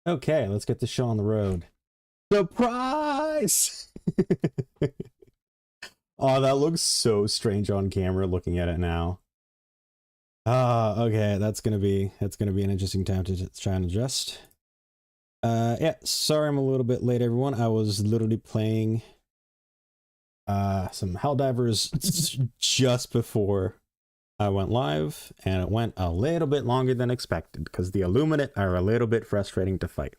Okay, let's get the show on the road. Surprise! Oh, that looks so strange on camera looking at it now. Okay, that's gonna be an interesting time to try and adjust. Yeah, sorry I'm a little bit late, everyone. I was literally playing some Helldivers just before I went live, and it went a little bit longer than expected because the Illuminate are a little bit frustrating to fight.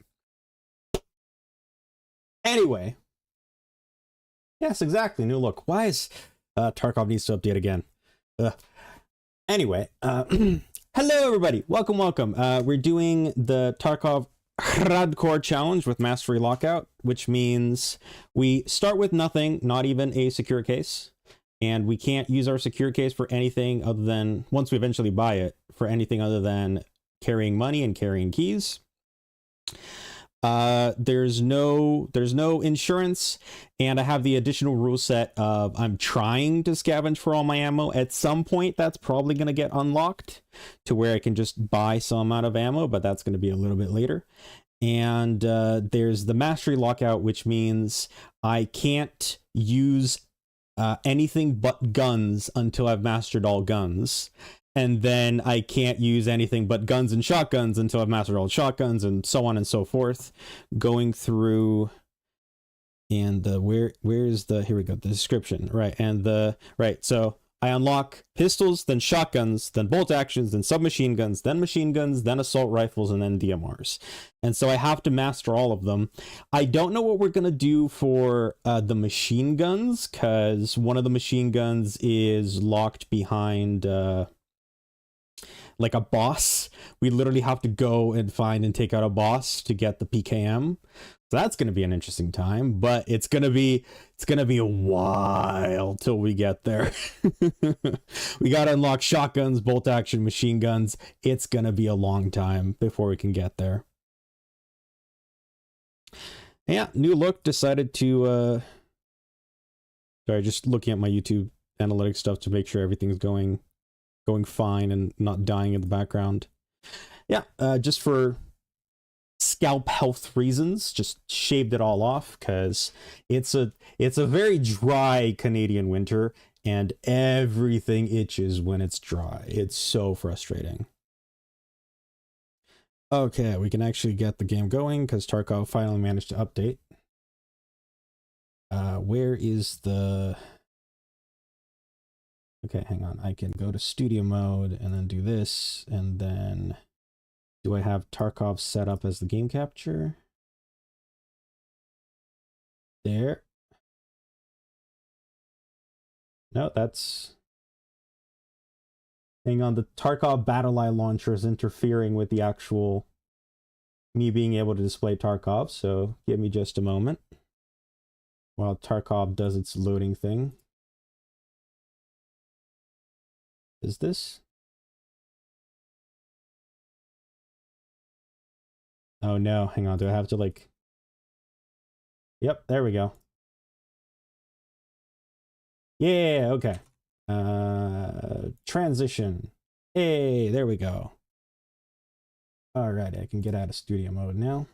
Anyway, yes, exactly. New look. Why is Tarkov needs to update again? Anyway, hello everybody. Welcome. We're doing the Tarkov Hradcore challenge with Mastery Lockout, which means we start with nothing, not even a secure case, and we can't use our secure case for anything other than, once we eventually buy it, for anything other than carrying money and carrying keys. There's no insurance, and I have the additional rule set of I'm trying to scavenge for all my ammo. At some point that's probably going to get unlocked to where I can just buy some amount of ammo, but that's going to be a little bit later. And there's the Mastery Lockout, which means I can't use anything but guns until I've mastered all guns. And then I can't use anything but guns and shotguns until I've mastered all shotguns, and so on and so forth. Going through, and where's the, here we go, the description, right? And so I unlock pistols, then shotguns, then bolt actions, then submachine guns, then machine guns, then assault rifles, and then DMRs. And so I have to master all of them. I don't know what we're gonna do for the machine guns, because one of the machine guns is locked behind like a boss. We literally have to go and find and take out a boss to get the PKM. So that's going to be an interesting time, but it's going to be a while till we get there. We got to unlock shotguns, bolt action, machine guns. It's going to be a long time before we can get there. Yeah, new look, decided to sorry, just looking at my YouTube analytics stuff to make sure everything's going fine and not dying in the background. Yeah, just for scalp health reasons, just shaved it all off because it's a very dry Canadian winter and everything itches when it's dry. It's so frustrating. Okay, we can actually get the game going because Tarkov finally managed to update. Where is the... Okay, hang on. I can go to studio mode and then do this, and then do I have Tarkov set up as the game capture? There. No, that's... Hang on, the Tarkov BattleEye launcher is interfering with the actual me being able to display Tarkov, so give me just a moment while Tarkov does its loading thing. Is this? Oh no, hang on, do I have to like... Yep, there we go. Yeah, okay. Transition. Hey, there we go. Alright, I can get out of studio mode now.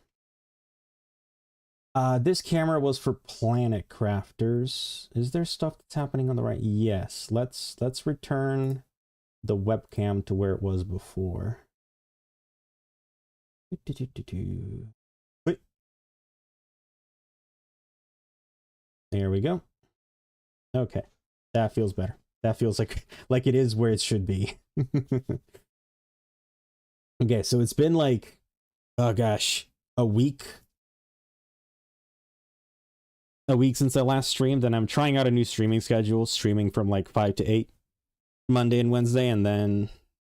This camera was for Planet Crafters. Is there stuff that's happening on the right? Yes, let's return the webcam to where it was before. Wait. There we go. Okay, that feels better. That feels like it is where it should be. Okay, so it's been like, oh gosh, a week since I last streamed, and I'm trying out a new streaming schedule, streaming from like 5 to 8 Monday and Wednesday, and then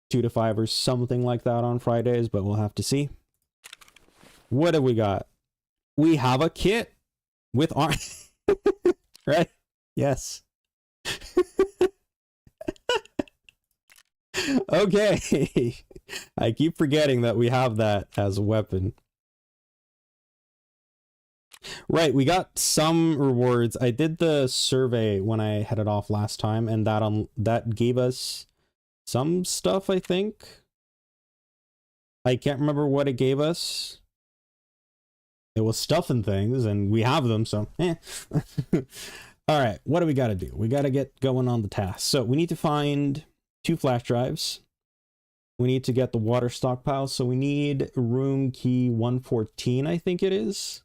2 to 5 or something like that on Fridays, but we'll have to see. What have we got? We have a kit with arms. Right? Yes. Okay. I keep forgetting that we have that as a weapon. Right, we got some rewards. I did the survey when I headed off last time, and that gave us some stuff, I think. I can't remember what it gave us. It was stuffing things, and we have them, so eh. All right, what do we got to do? We got to get going on the task. So we need to find 2 flash drives. We need to get the water stockpile, so we need room key 114, I think it is.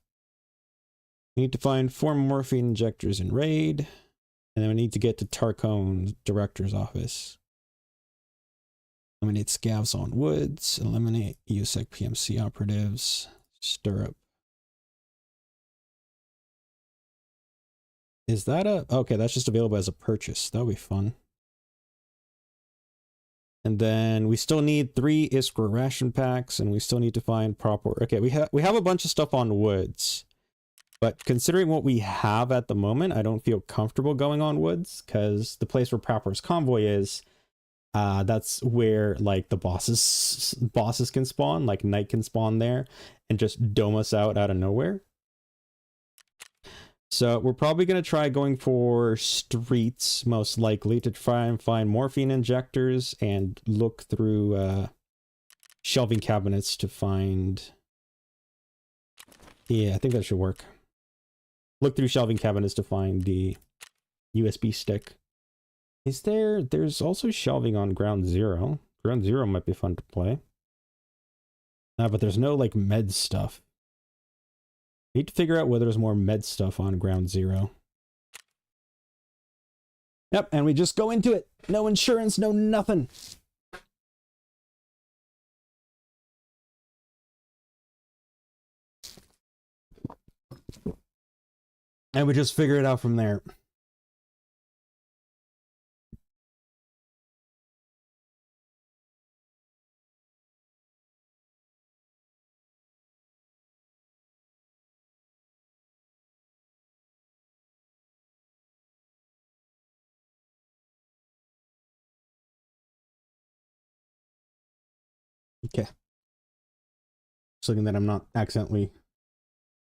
We need to find 4 morphine injectors in raid, and then we need to get to Tarkone's director's office. Eliminate scavs on woods, eliminate USEC PMC operatives, stirrup. Is that a... Okay, that's just available as a purchase. That'll be fun. And then we still need 3 Iskra ration packs, and we still need to find proper... Okay, we have a bunch of stuff on woods. But considering what we have at the moment, I don't feel comfortable going on woods, because the place where Proper's convoy is, that's where, like, the bosses can spawn. Like, Knight can spawn there and just dome us out of nowhere. So we're probably going to try going for streets, most likely, to try and find morphine injectors and look through shelving cabinets to find... Yeah, I think that should work. Look through shelving cabinets to find the USB stick. Is there... There's also shelving on Ground Zero. Ground Zero might be fun to play. But there's no, like, med stuff. Need to figure out whether there's more med stuff on Ground Zero. Yep, and we just go into it. No insurance, no nothing. And we just figure it out from there. Okay. Just looking that I'm not accidentally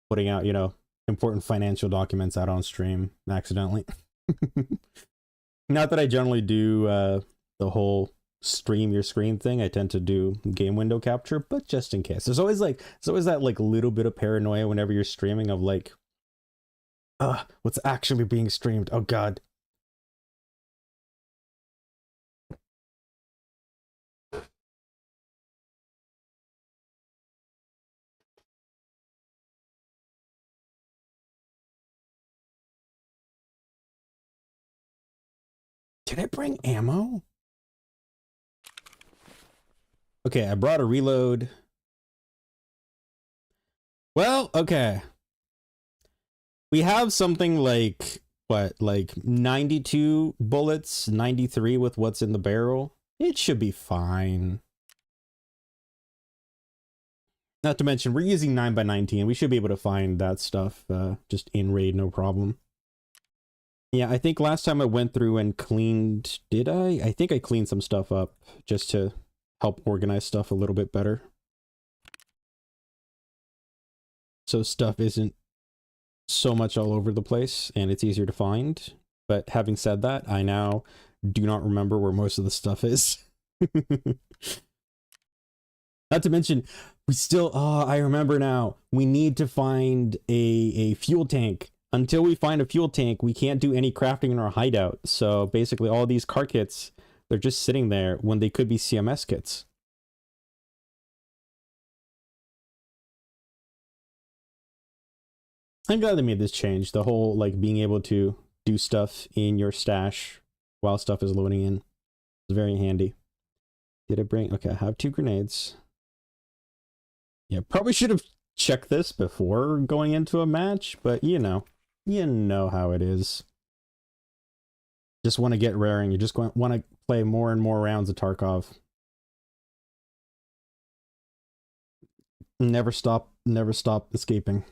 putting out, you know, important financial documents out on stream accidentally. Not that I generally do the whole stream your screen thing. I tend to do game window capture, but just in case. There's always that like little bit of paranoia whenever you're streaming of like, what's actually being streamed? Oh god. Did I bring ammo? Okay, I brought a reload. Well, okay. We have something like, what, like 92 bullets, 93 with what's in the barrel. It should be fine. Not to mention, we're using 9x19. We should be able to find that stuff just in raid, no problem. Yeah, I think last time I went through and cleaned... Did I? I think I cleaned some stuff up just to help organize stuff a little bit better. So stuff isn't so much all over the place and it's easier to find. But having said that, I now do not remember where most of the stuff is. Not to mention, we still... Oh, I remember now. We need to find a fuel tank. Until we find a fuel tank, we can't do any crafting in our hideout. So basically all these car kits, they're just sitting there when they could be CMS kits. I'm glad they made this change. The whole, like, being able to do stuff in your stash while stuff is loading in is very handy. Did I bring... Okay, I have 2 grenades. Yeah, probably should have checked this before going into a match, but you know how it is. Just want to get raring. You just want to play more and more rounds of Tarkov. Never stop escaping.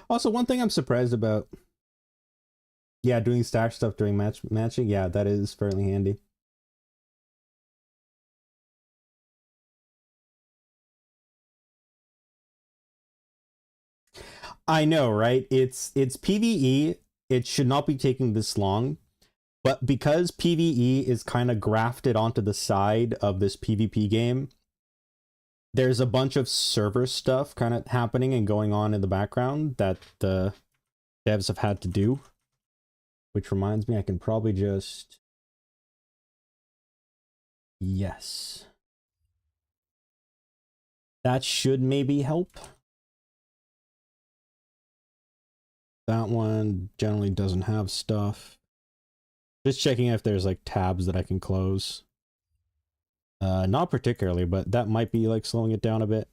Also, one thing I'm surprised about, yeah, doing stash stuff during matching, yeah, that is fairly handy. I know, right? It's PVE. It should not be taking this long. But because PVE is kind of grafted onto the side of this PvP game, there's a bunch of server stuff kind of happening and going on in the background that the devs have had to do. Which reminds me, I can probably just... Yes. That should maybe help. That one generally doesn't have stuff. Just checking if there's like tabs that I can close. Not particularly, but that might be like slowing it down a bit.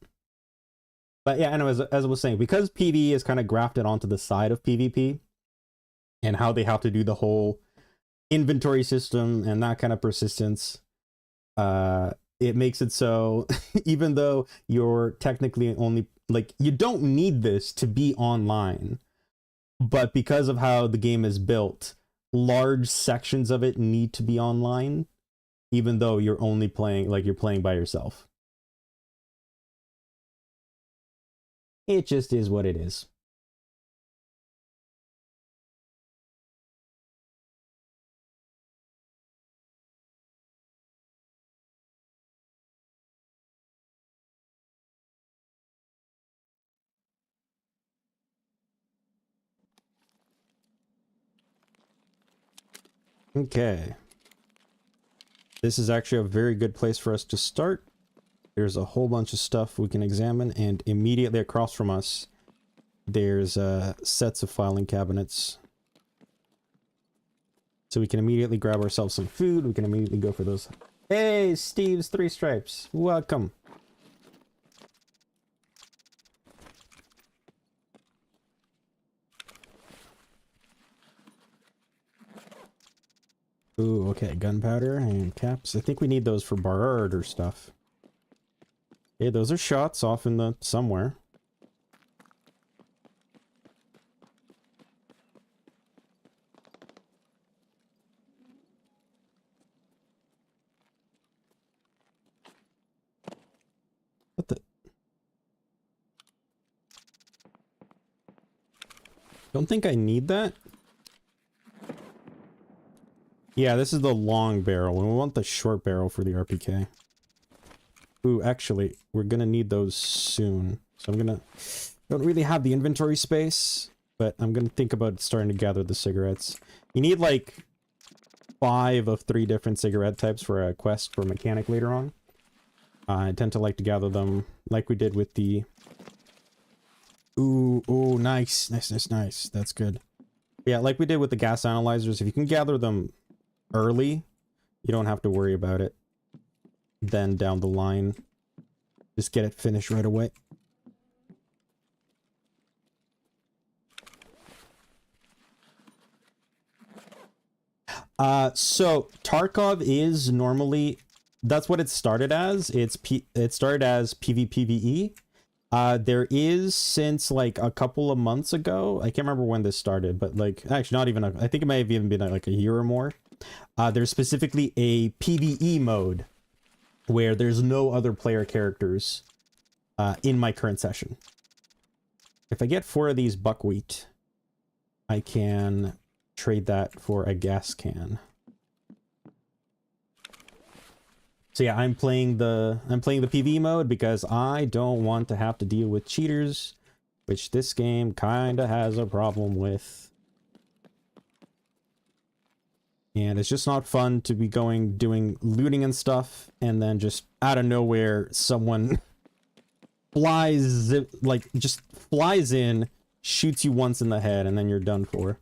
But yeah, anyways, as I was saying, because PvE is kind of grafted onto the side of PvP and how they have to do the whole inventory system and that kind of persistence, it makes it so even though you're technically only like, you don't need this to be online, but because of how the game is built, large sections of it need to be online, even though you're only playing, like you're playing by yourself. It just is what it is. Okay. This is actually a very good place for us to start. There's a whole bunch of stuff we can examine, and immediately across from us, there's sets of filing cabinets. So we can immediately grab ourselves some food. We can immediately go for those. Hey, Steve's 3 Stripes. Welcome. Ooh, okay, gunpowder and caps. I think we need those for barter stuff. Okay, those are shots off in the somewhere. What the? Don't think I need that. Yeah, this is the long barrel, and we want the short barrel for the RPK. Ooh, actually, we're gonna need those soon. So I'm gonna... Don't really have the inventory space, but I'm gonna think about starting to gather the cigarettes. You need, like, 5 of 3 different cigarette types for a quest for mechanic later on. I tend to like to gather them like we did with the... Ooh, ooh, nice. Nice, nice, nice. That's good. Yeah, like we did with the gas analyzers, if you can gather them early, you don't have to worry about it. Then down the line, just get it finished right away. So Tarkov is normally, that's what it started as. It started as PvPvE. There is, since like a couple of months ago, I can't remember when this started, but like actually not even I think it may have even been like a year or more. There's specifically a PvE mode where there's no other player characters in my current session. If I get 4 of these buckwheat, I can trade that for a gas can. So yeah, I'm playing the PvE mode because I don't want to have to deal with cheaters, which this game kinda has a problem with. And it's just not fun to be doing looting and stuff, and then just out of nowhere someone just flies in, shoots you once in the head, and then you're done for.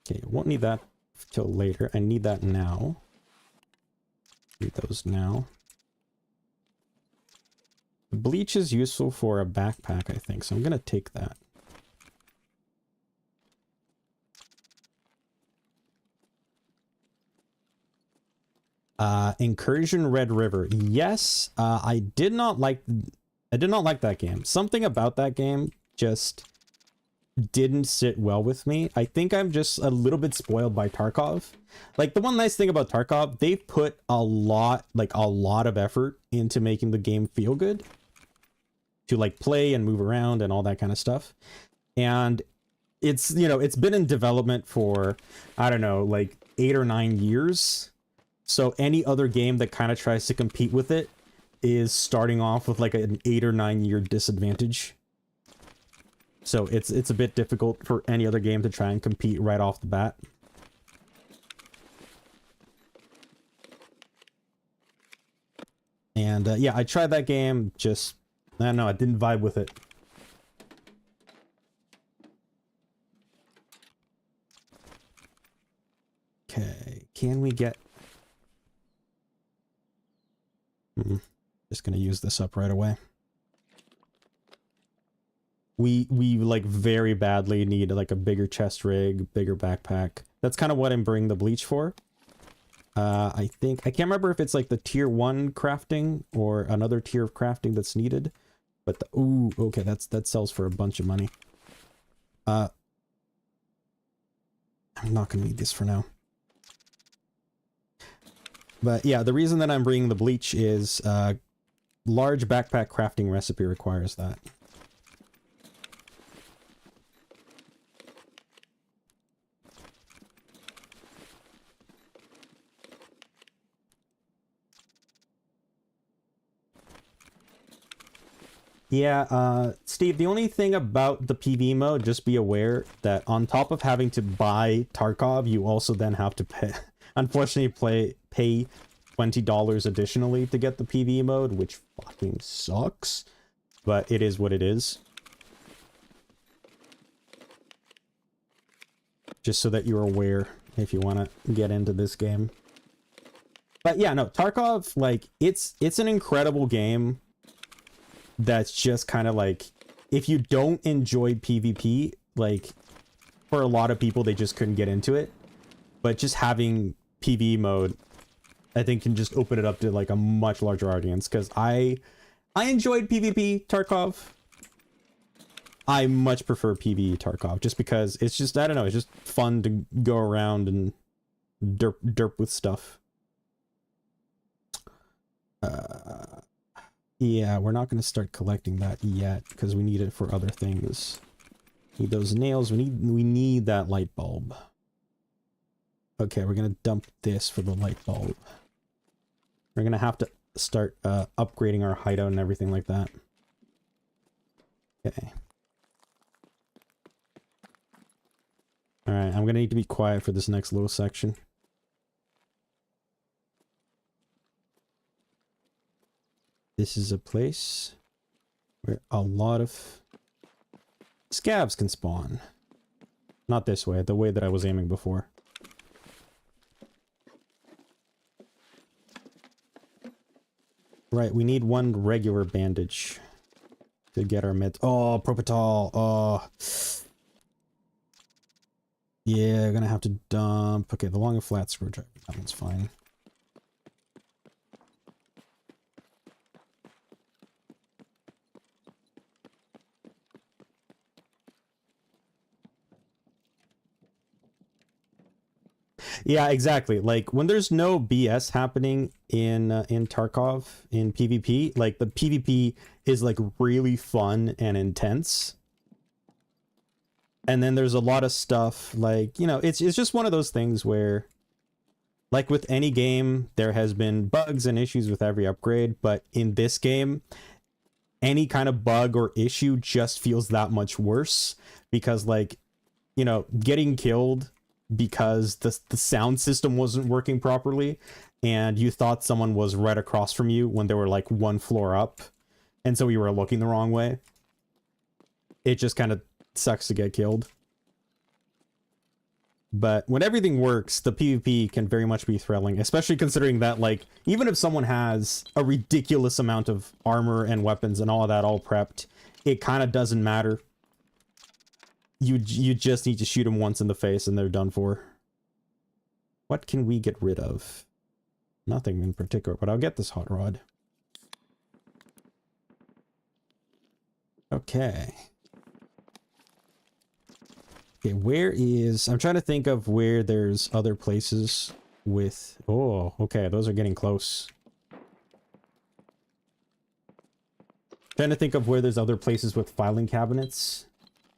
Okay, won't need that till later. I need that now. Need those now. The bleach is useful for a backpack, I think, so I'm gonna take that. Incursion Red River. Yes, I did not like that game. Something about that game just didn't sit well with me. I think I'm just a little bit spoiled by Tarkov. Like, the one nice thing about Tarkov, they've put a lot of effort into making the game feel good, to like play and move around and all that kind of stuff. And it's, you know, it's been in development for, I don't know, like 8 or 9 years. So any other game that kind of tries to compete with it is starting off with like an 8 or 9 year disadvantage. So it's a bit difficult for any other game to try and compete right off the bat. And yeah, I tried that game, just, I don't know, I didn't vibe with it. Okay, can we get... Just gonna use this up right away. We like very badly need like a bigger chest rig, bigger backpack. That's kind of what I'm bringing the bleach for. I think, I can't remember if it's like the tier 1 crafting or another tier of crafting that's needed. But the, ooh, okay, that sells for a bunch of money. I'm not gonna need this for now. But yeah, the reason that I'm bringing the bleach is large backpack crafting recipe requires that. Yeah, Steve, the only thing about the PvE mode, just be aware that on top of having to buy Tarkov, you also then have to pay, unfortunately, pay $20 additionally to get the PvE mode, which fucking sucks, but it is what it is. Just so that you're aware if you want to get into this game. But yeah, no, Tarkov, like, it's an incredible game. That's just kind of like, if you don't enjoy PvP, like, for a lot of people, they just couldn't get into it. But just having PvE mode, I think, can just open it up to like a much larger audience. Because I enjoyed PvP Tarkov. I much prefer PvE Tarkov, just because it's just, I don't know, it's just fun to go around and derp with stuff. Yeah, we're not going to start collecting that yet because we need it for other things. Need those nails. We need that light bulb. Okay, we're going to dump this for the light bulb. We're going to have to start upgrading our hideout and everything like that. Okay. Alright, I'm going to need to be quiet for this next little section. This is a place where a lot of scavs can spawn. Not this way, the way that I was aiming before. Right, we need one regular bandage to get our meds. Oh, Propital. Oh. Yeah, gonna have to dump. Okay, the long and flat screwdriver. That one's fine. Yeah, exactly. Like, when there's no BS happening in Tarkov, in PvP, like, the PvP is, like, really fun and intense. And then there's a lot of stuff, like, you know, it's just one of those things where, like with any game, there has been bugs and issues with every upgrade, but in this game, any kind of bug or issue just feels that much worse, because, like, you know, getting killed because the sound system wasn't working properly and you thought someone was right across from you when they were like one floor up, and so you were looking the wrong way. It just kind of sucks to get killed. But when everything works, the PvP can very much be thrilling, especially considering that, like, even if someone has a ridiculous amount of armor and weapons and all of that all prepped, it kind of doesn't matter. You just need to shoot them once in the face and they're done for. What can we get rid of? Nothing in particular, but I'll get this hot rod. Okay. Okay, where is... I'm trying to think of where there's other places with... Oh, okay, those are getting close. Trying to think of where there's other places with filing cabinets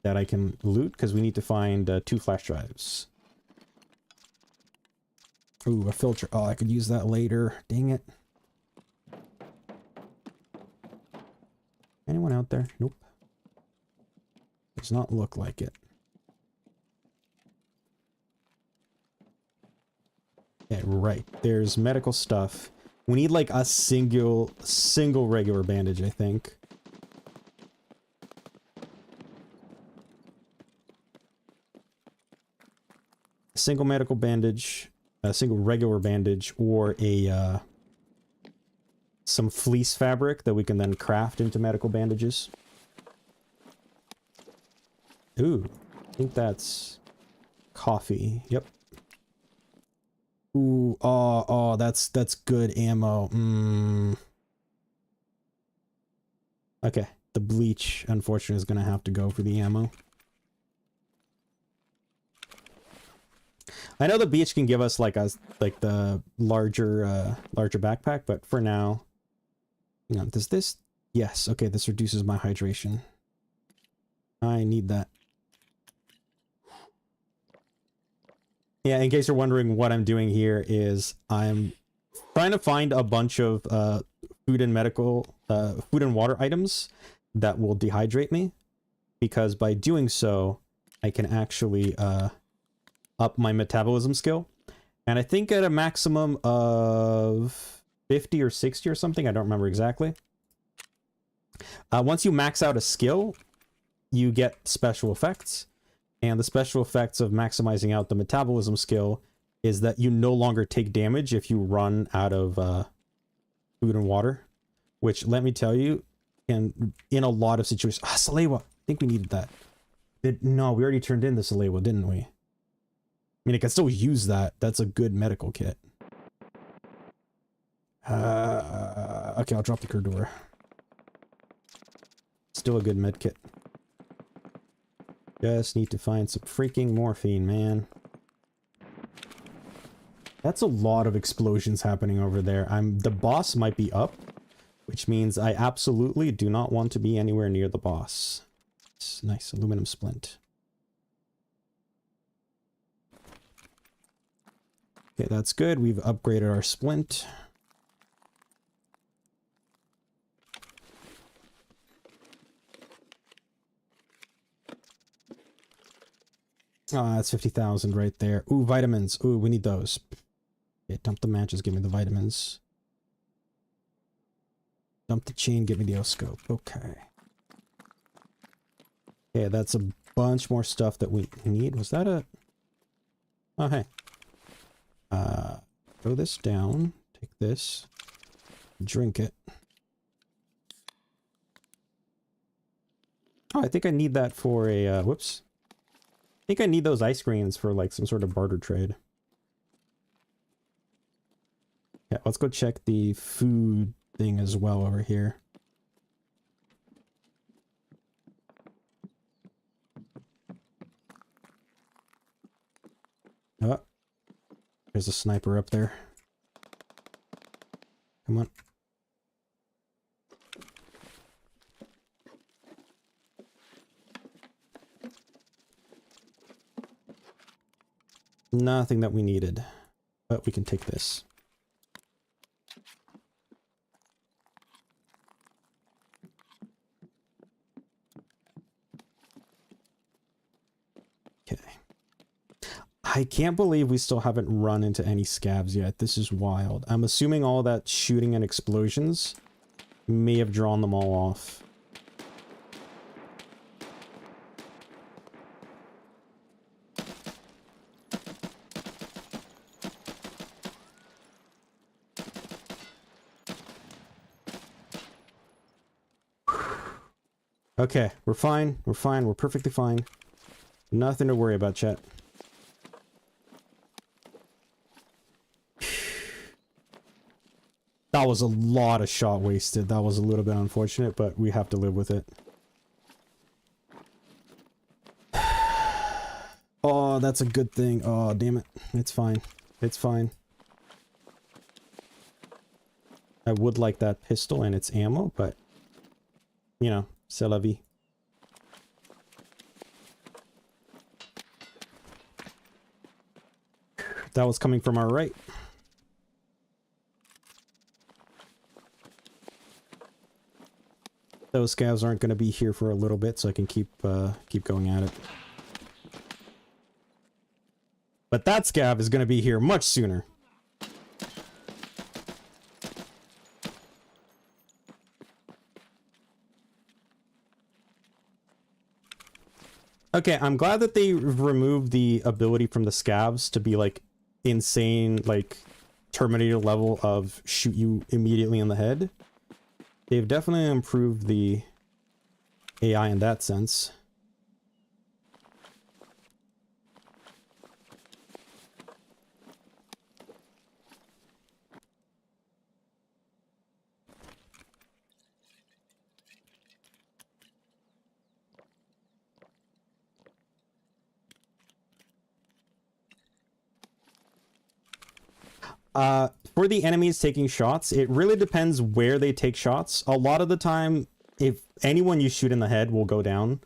that I can loot, because we need to find 2 flash drives. Ooh, a filter. Oh, I could use that later. Dang it. Anyone out there? Nope. Does not look like it. Okay, right. There's medical stuff. We need like a single regular bandage, I think. A single medical bandage, a single regular bandage, or a some fleece fabric that we can then craft into medical bandages. Ooh, I think that's coffee. Yep. Ooh, oh, that's good ammo. Okay, the bleach, unfortunately, is gonna have to go for the ammo. I know the beach can give us like the larger backpack, but for now, you know, does this? Yes. Okay, this reduces my hydration. I need that. Yeah, in case you're wondering what I'm doing here is I'm trying to find a bunch of food and water items that will dehydrate me, because by doing so, I can actually up my metabolism skill. And I think at a maximum of 50 or 60 or something, I don't remember exactly. Once you max out a skill, you get special effects. And the special effects of maximizing out the metabolism skill is that you no longer take damage if you run out of food and water. Which, let me tell you, in a lot of situations... Ah, Salewa! I think we needed that. No, we already turned in the Salewa, didn't we? I mean, I can still use that. That's a good medical kit. Okay, I'll drop the Curdor. Still a good med kit. Just need to find some freaking morphine, man. That's a lot of explosions happening over there. The boss might be up, which means I absolutely do not want to be anywhere near the boss. It's nice aluminum splint. Okay, that's good. We've upgraded our splint. Ah, that's 50,000 right there. Ooh, vitamins. Ooh, we need those. Okay, dump the matches, give me the vitamins. Dump the chain, give me the O-scope. Okay. Okay, that's a bunch more stuff that we need. Was that a... Oh, hey. Throw this down. Take this. Drink it. Oh, I think I need that for a, whoops. I think I need those ice creams for like some sort of barter trade. Yeah, let's go check the food thing as well over here. Oh, there's a sniper up there. Come on. Nothing that we needed, but we can take this. Okay. I can't believe we still haven't run into any scavs yet. This is wild. I'm assuming all that shooting and explosions may have drawn them all off. Okay, we're fine. We're fine. We're perfectly fine. Nothing to worry about, chat. That was a lot of shot wasted. That was a little bit unfortunate, but we have to live with it. Oh, that's a good thing. Oh, damn it. It's fine. It's fine. I would like that pistol and its ammo, but... you know, c'est la vie. That was coming from our right. Those scavs aren't going to be here for a little bit, so I can keep going at it. But that scav is going to be here much sooner. Okay, I'm glad that they removed the ability from the scavs to be like insane, like Terminator level of shoot you immediately in the head. They've definitely improved the AI in that sense. For the enemies taking shots, it really depends where they take shots. A lot of the time, if anyone you shoot in the head will go down.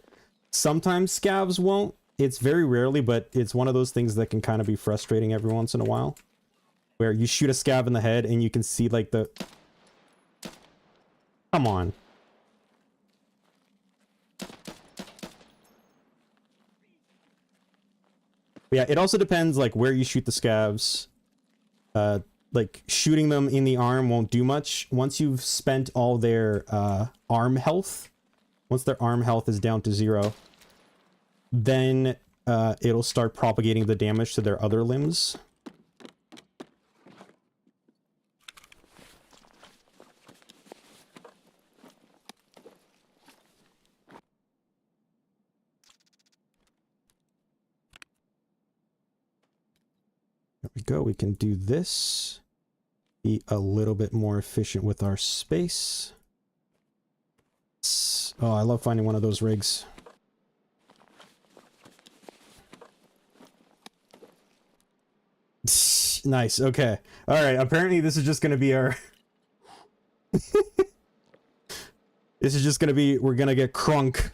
Sometimes scavs won't. It's very rarely, but it's one of those things that can kind of be frustrating every once in a while. Where you shoot a scav in the head and you can see like the... Come on. Yeah, it also depends like where you shoot the scavs. Like shooting them in the arm won't do much. Once you've spent all their arm health, once their arm health is down to 0, then it'll start propagating the damage to their other limbs. There we go. We can do this. Be a little bit more efficient with our space. Oh, I love finding one of those rigs. Nice. Okay. All right. Apparently this is just going to be our... This is just going to be... We're going to get crunk.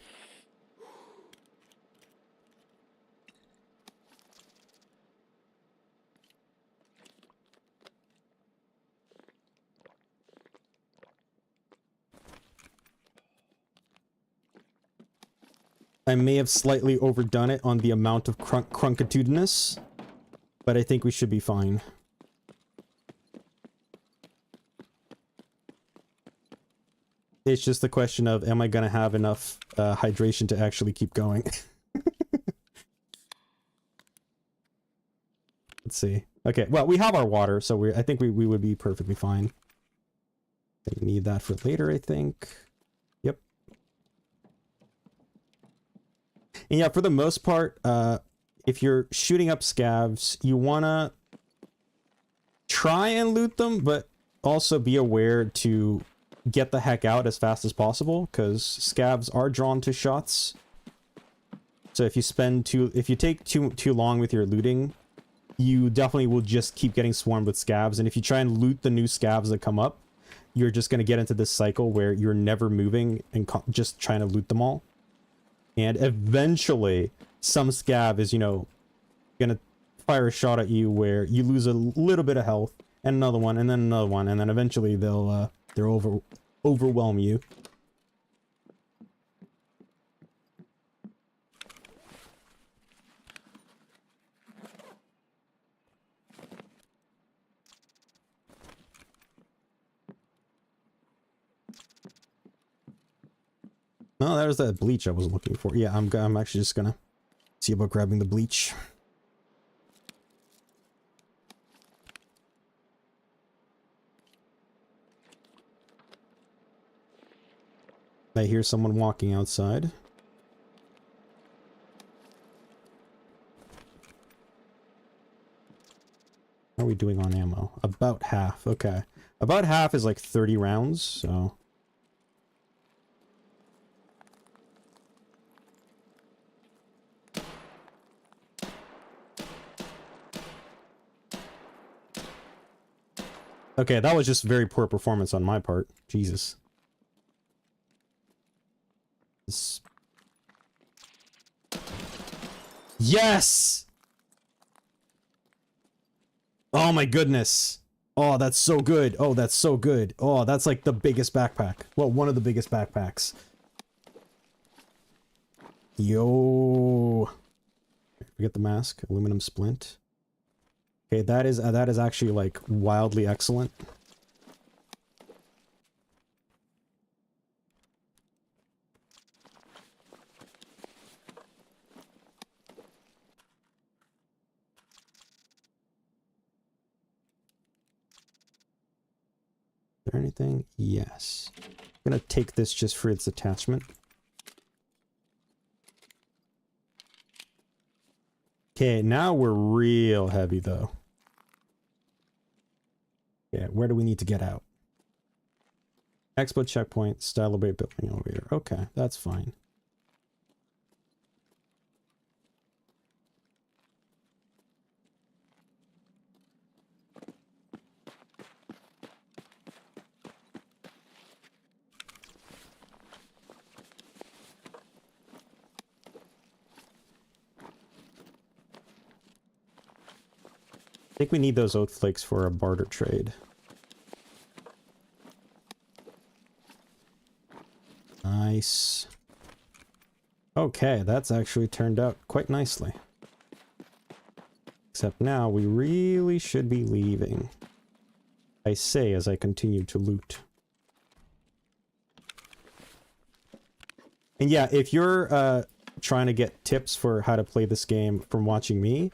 I may have slightly overdone it on the amount of crunkatudinous, but I think we should be fine. It's just a question of, am I going to have enough hydration to actually keep going? Let's see. Okay, well, we have our water, so I think we would be perfectly fine. We need that for later, I think. Yep. And yeah, for the most part, if you're shooting up scavs, you want to try and loot them, but also be aware to get the heck out as fast as possible, because scavs are drawn to shots. So if you take too long with your looting, you definitely will just keep getting swarmed with scavs. And if you try and loot the new scavs that come up, you're just going to get into this cycle where you're never moving and just trying to loot them all. And eventually, some scav is, you know, going to fire a shot at you where you lose a little bit of health, and another one, and then another one, and then eventually they'll overwhelm you. Oh, there's that bleach I was looking for. Yeah, I'm actually just gonna see about grabbing the bleach. I hear someone walking outside. How are we doing on ammo? About half. Okay. About half is like 30 rounds, so... Okay, that was just very poor performance on my part. Jesus. Yes! Oh my goodness. Oh, that's so good. Oh, that's so good. Oh, that's like the biggest backpack. Well, one of the biggest backpacks. Yo. Forget the mask. Aluminum splint. Okay, that is actually like wildly excellent. Is there anything? Yes. I'm gonna take this just for its attachment. Okay, now we're real heavy though. Yeah, where do we need to get out? Expo checkpoint, style abate building elevator. Okay, that's fine. I think we need those oat flakes for a barter trade. Nice. Okay, that's actually turned out quite nicely. Except now we really should be leaving. I say as I continue to loot. And yeah, if you're trying to get tips for how to play this game from watching me,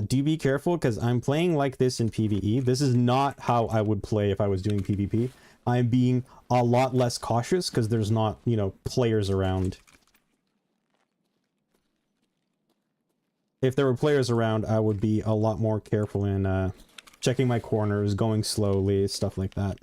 do be careful, because I'm playing like this in PvE. This is not how I would play if I was doing PvP. I'm being a lot less cautious because there's not, you know, players around. If there were players around, I would be a lot more careful in checking my corners, going slowly, stuff like that.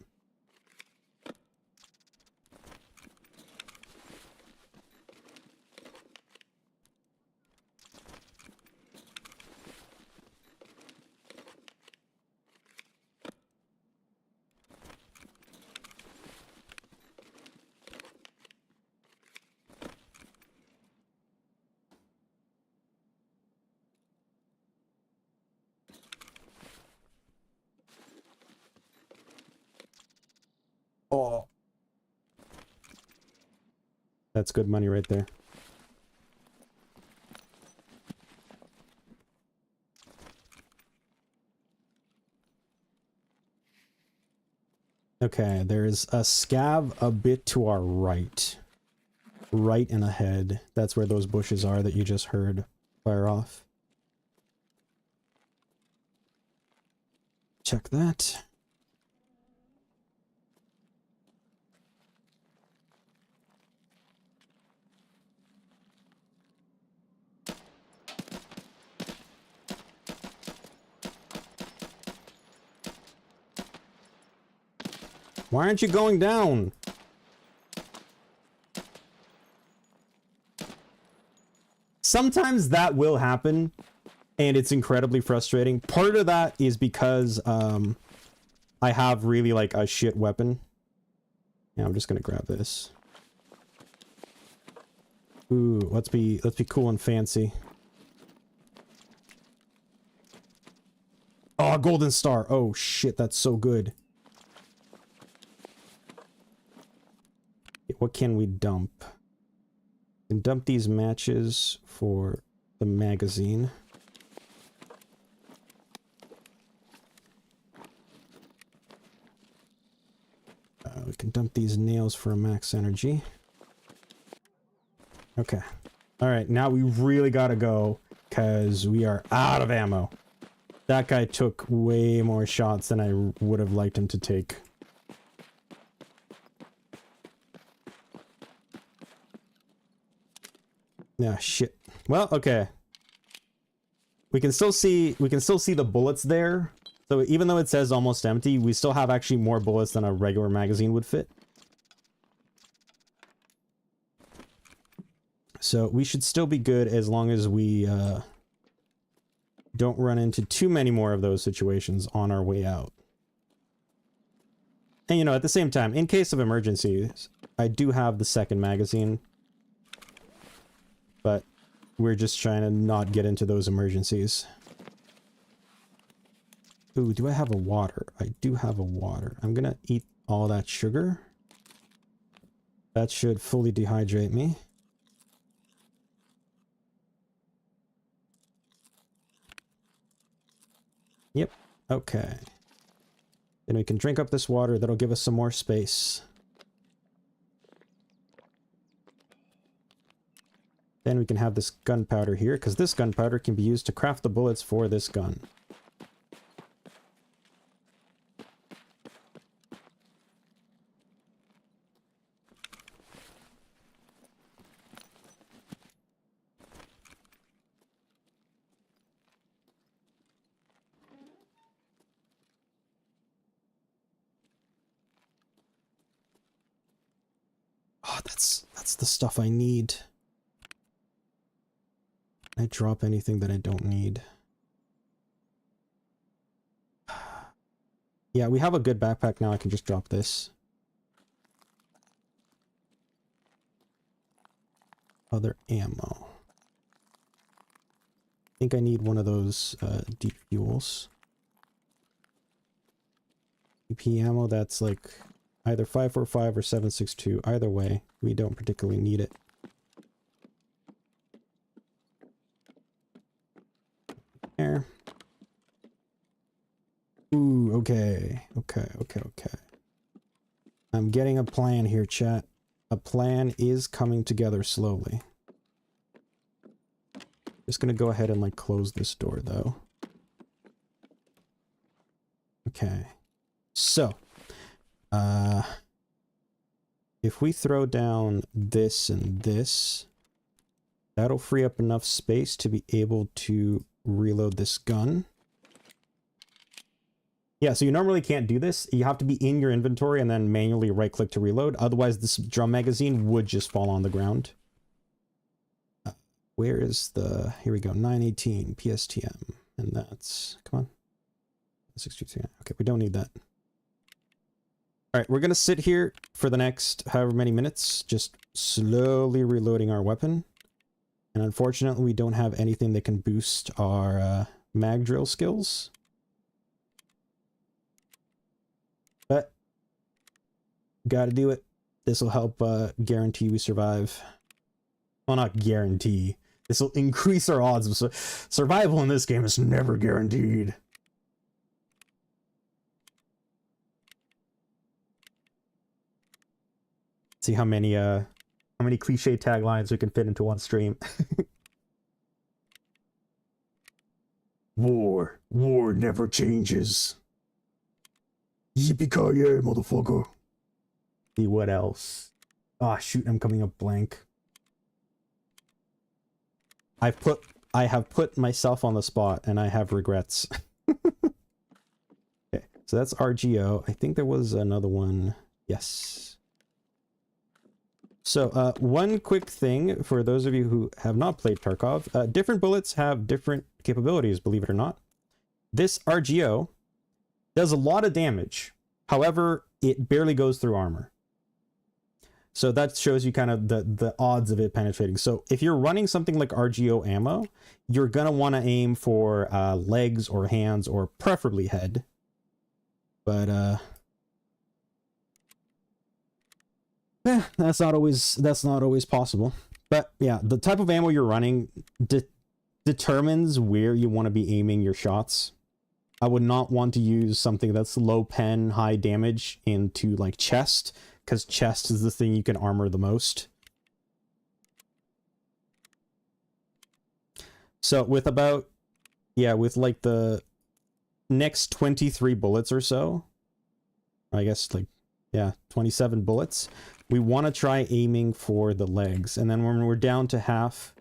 Oh. That's good money right there. Okay, there's a scav a bit to our right. Right and ahead. That's where those bushes are that you just heard fire off. Check that. Why aren't you going down? Sometimes that will happen, and it's incredibly frustrating. Part of that is because I have really like a shit weapon. Yeah, I'm just gonna grab this. Ooh, let's be cool and fancy. Oh, golden star. Oh shit, that's so good. What can we dump? We can dump these matches for the magazine. We can dump these nails for a max energy. Okay. Alright, now we really gotta go, because we are out of ammo. That guy took way more shots than I would have liked him to take. Yeah, shit. Well, okay. We can still see the bullets there. So even though it says almost empty, we still have actually more bullets than a regular magazine would fit. So we should still be good as long as we don't run into too many more of those situations on our way out. And you know, at the same time, in case of emergencies, I do have the second magazine but we're just trying to not get into those emergencies. Ooh, do I have a water? I do have a water. I'm gonna eat all that sugar. That should fully dehydrate me. Yep, okay. Then we can drink up this water. That'll give us some more space. Then we can have this gunpowder here, because this gunpowder can be used to craft the bullets for this gun. Oh, that's the stuff I need. I drop anything that I don't need. Yeah, we have a good backpack now. I can just drop this. Other ammo. I think I need one of those deep fuels. EP ammo, that's like either 545 or 762. Either way, we don't particularly need it. There. Ooh, okay. Okay. I'm getting a plan here, chat. A plan is coming together slowly. Just gonna go ahead and like close this door though. Okay. So, if we throw down this and this, that'll free up enough space to be able to reload this gun. Yeah, so you normally can't do this. You have to be in your inventory and then manually right-click to reload. Otherwise, this drum magazine would just fall on the ground. Where is the... Here we go, 918 PSTM. And that's... Come on. 622. Okay, we don't need that. Alright, we're gonna sit here for the next however many minutes, just slowly reloading our weapon. And unfortunately, we don't have anything that can boost our mag drill skills. But gotta do it. This will help guarantee we survive. Well, not guarantee. This will increase our odds of survival in this game is never guaranteed. See how many cliche taglines we can fit into one stream. War never changes. Yippee-ki-yay, motherfucker. See what else? Ah, shoot, I'm coming up blank. I have put myself on the spot, and I have regrets. Okay, so that's RGO. I think there was another one. Yes. So, one quick thing for those of you who have not played Tarkov. Different bullets have different capabilities, believe it or not. This RGO does a lot of damage. However, it barely goes through armor. So that shows you kind of the odds of it penetrating. So if you're running something like RGO ammo, you're going to want to aim for legs or hands or preferably head. But that's not always possible. But yeah, the type of ammo you're running determines where you want to be aiming your shots. I would not want to use something that's low pen, high damage into like chest, because chest is the thing you can armor the most. So with about, yeah, with like the next 23 bullets or so, I guess like, yeah, 27 bullets, we want to try aiming for the legs. And then when we're down to half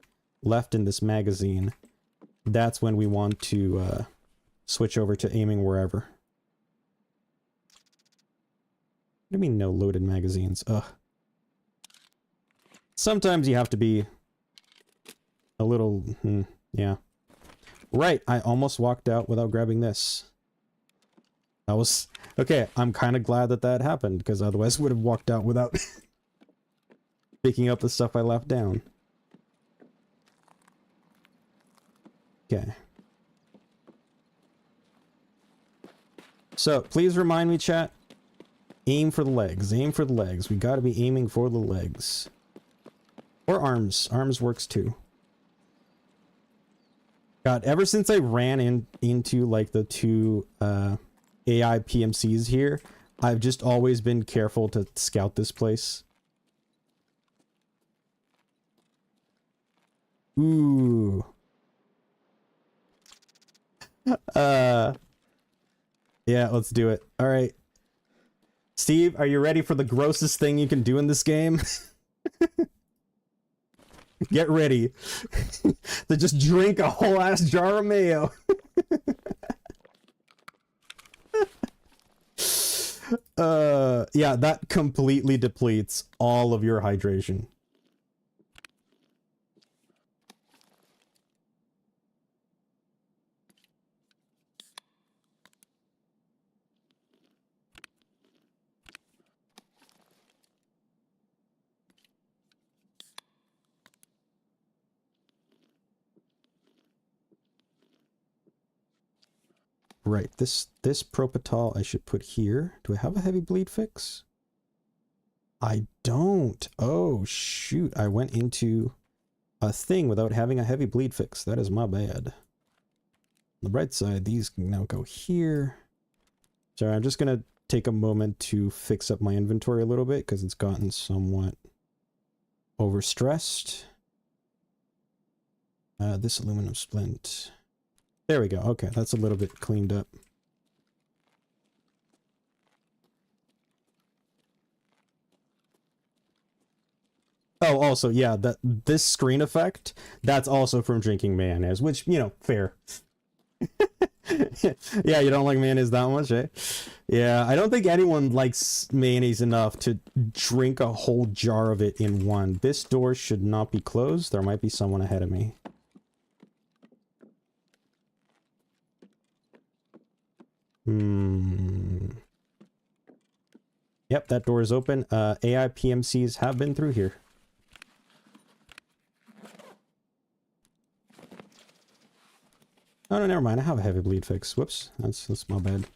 left in this magazine, that's when we want to switch over to aiming wherever. What do you mean no loaded magazines? Ugh. Sometimes you have to be a little... yeah. Right, I almost walked out without grabbing this. That was... Okay, I'm kind of glad that that happened, because otherwise I would have walked out without picking up the stuff I left down. Okay. So, please remind me, chat. Aim for the legs. Aim for the legs. We gotta be aiming for the legs. Or arms. Arms works too. God, ever since I ran into like the two AI PMCs here, I've just always been careful to scout this place. Ooh. Yeah, let's do it. All right. Steve, are you ready for the grossest thing you can do in this game? Get ready to just drink a whole ass jar of mayo. Yeah, that completely depletes all of your hydration. Right, this propofol I should put here. Do I have a heavy bleed fix? I don't. Oh, shoot. I went into a thing without having a heavy bleed fix. That is my bad. On the bright side, these can now go here. Sorry, I'm just going to take a moment to fix up my inventory a little bit because it's gotten somewhat overstressed. This aluminum splint. There we go. Okay, that's a little bit cleaned up. Oh, also, yeah, this screen effect, that's also from drinking mayonnaise, which, you know, fair. Yeah, you don't like mayonnaise that much, eh? Yeah, I don't think anyone likes mayonnaise enough to drink a whole jar of it in one. This door should not be closed. There might be someone ahead of me. Yep, that door is open. AI PMCs have been through here. Oh, no, never mind. I have a heavy bleed fix. Whoops. That's my bad.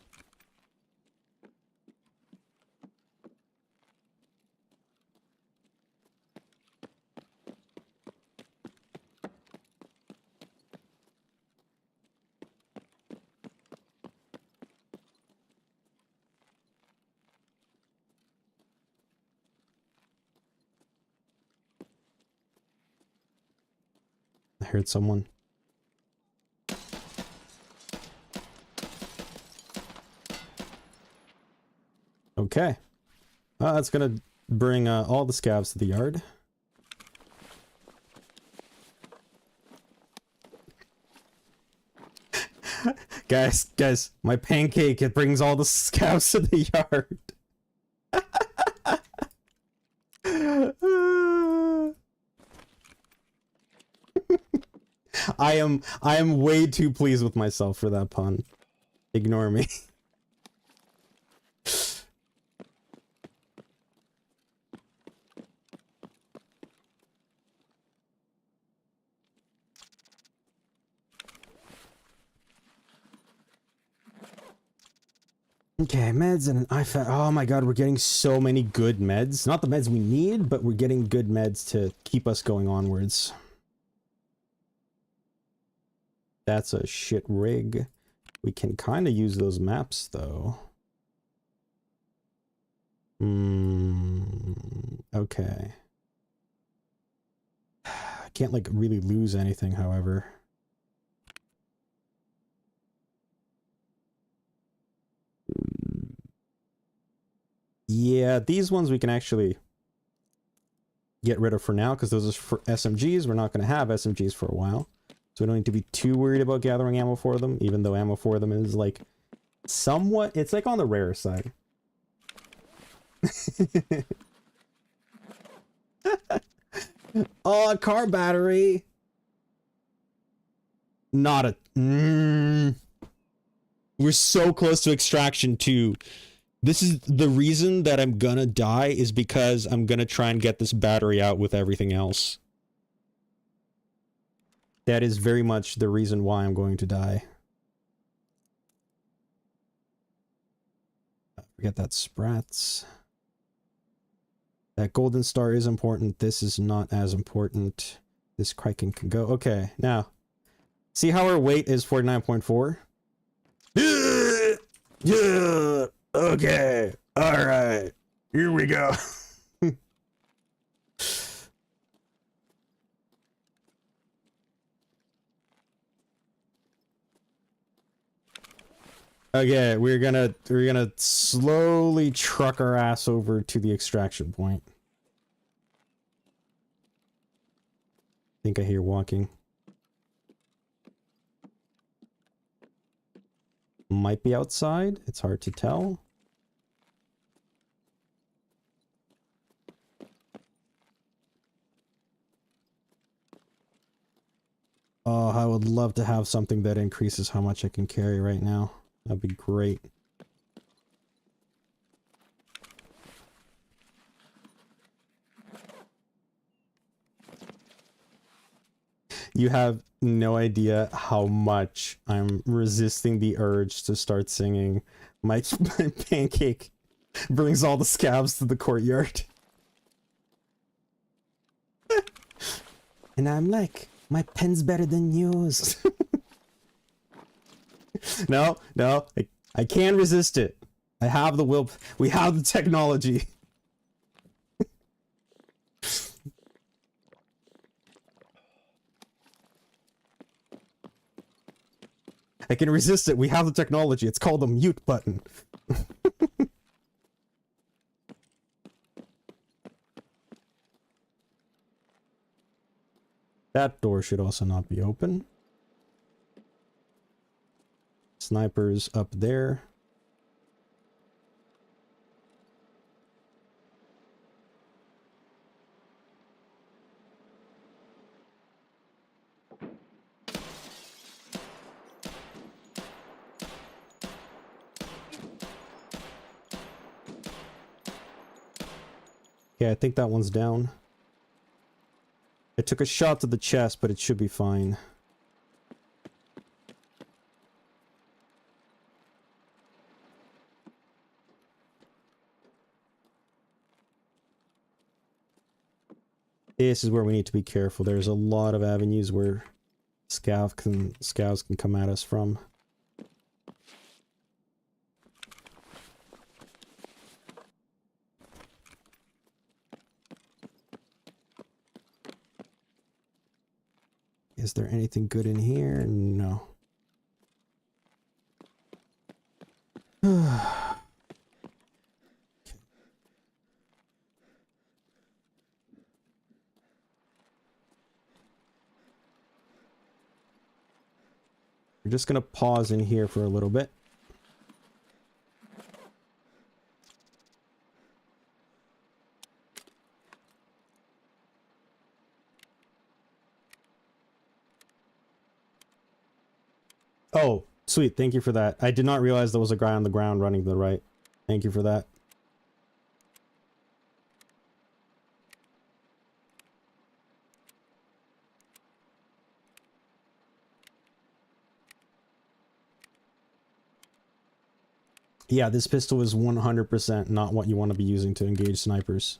I heard someone. Okay. That's gonna bring all the scavs to the yard. guys, my pancake, it brings all the scavs to the yard. I am way too pleased with myself for that pun. Ignore me. Okay, meds and an IFAT. Oh my god, we're getting so many good meds. Not the meds we need, but we're getting good meds to keep us going onwards. That's a shit rig. We can kind of use those maps, though. Okay. I can't, like, really lose anything, however. Yeah, these ones we can actually get rid of for now, because those are for SMGs. We're not going to have SMGs for a while. So we don't need to be too worried about gathering ammo for them, even though ammo for them is, like, somewhat... It's, like, on the rare side. Oh, a car battery! Not a... We're so close to extraction, too. This is the reason that I'm gonna die, is because I'm gonna try and get this battery out with everything else. That is very much the reason why I'm going to die. Forget that sprats. That golden star is important. This is not as important. This Kraken can go. Okay, now. See how our weight is 49.4? Yeah. Okay. Alright. Here we go. Okay, we're gonna slowly truck our ass over to the extraction point. I think I hear walking. Might be outside. It's hard to tell. Oh, I would love to have something that increases how much I can carry right now. That'd be great. You have no idea how much I'm resisting the urge to start singing. My pancake brings all the scabs to the courtyard. And I'm like, my pen's better than yours. No, I can't resist it. I have the will. We have the technology. I can resist it. We have the technology. It's called the mute button. That door should also not be open. Snipers up there. Yeah, I think that one's down. I took a shot to the chest, but it should be fine. This is where we need to be careful. There's a lot of avenues where scouts can come at us from. Is there anything good in here? No. We're just gonna pause in here for a little bit. Oh, sweet. Thank you for that. I did not realize there was a guy on the ground running to the right. Thank you for that. Yeah, this pistol is 100% not what you want to be using to engage snipers.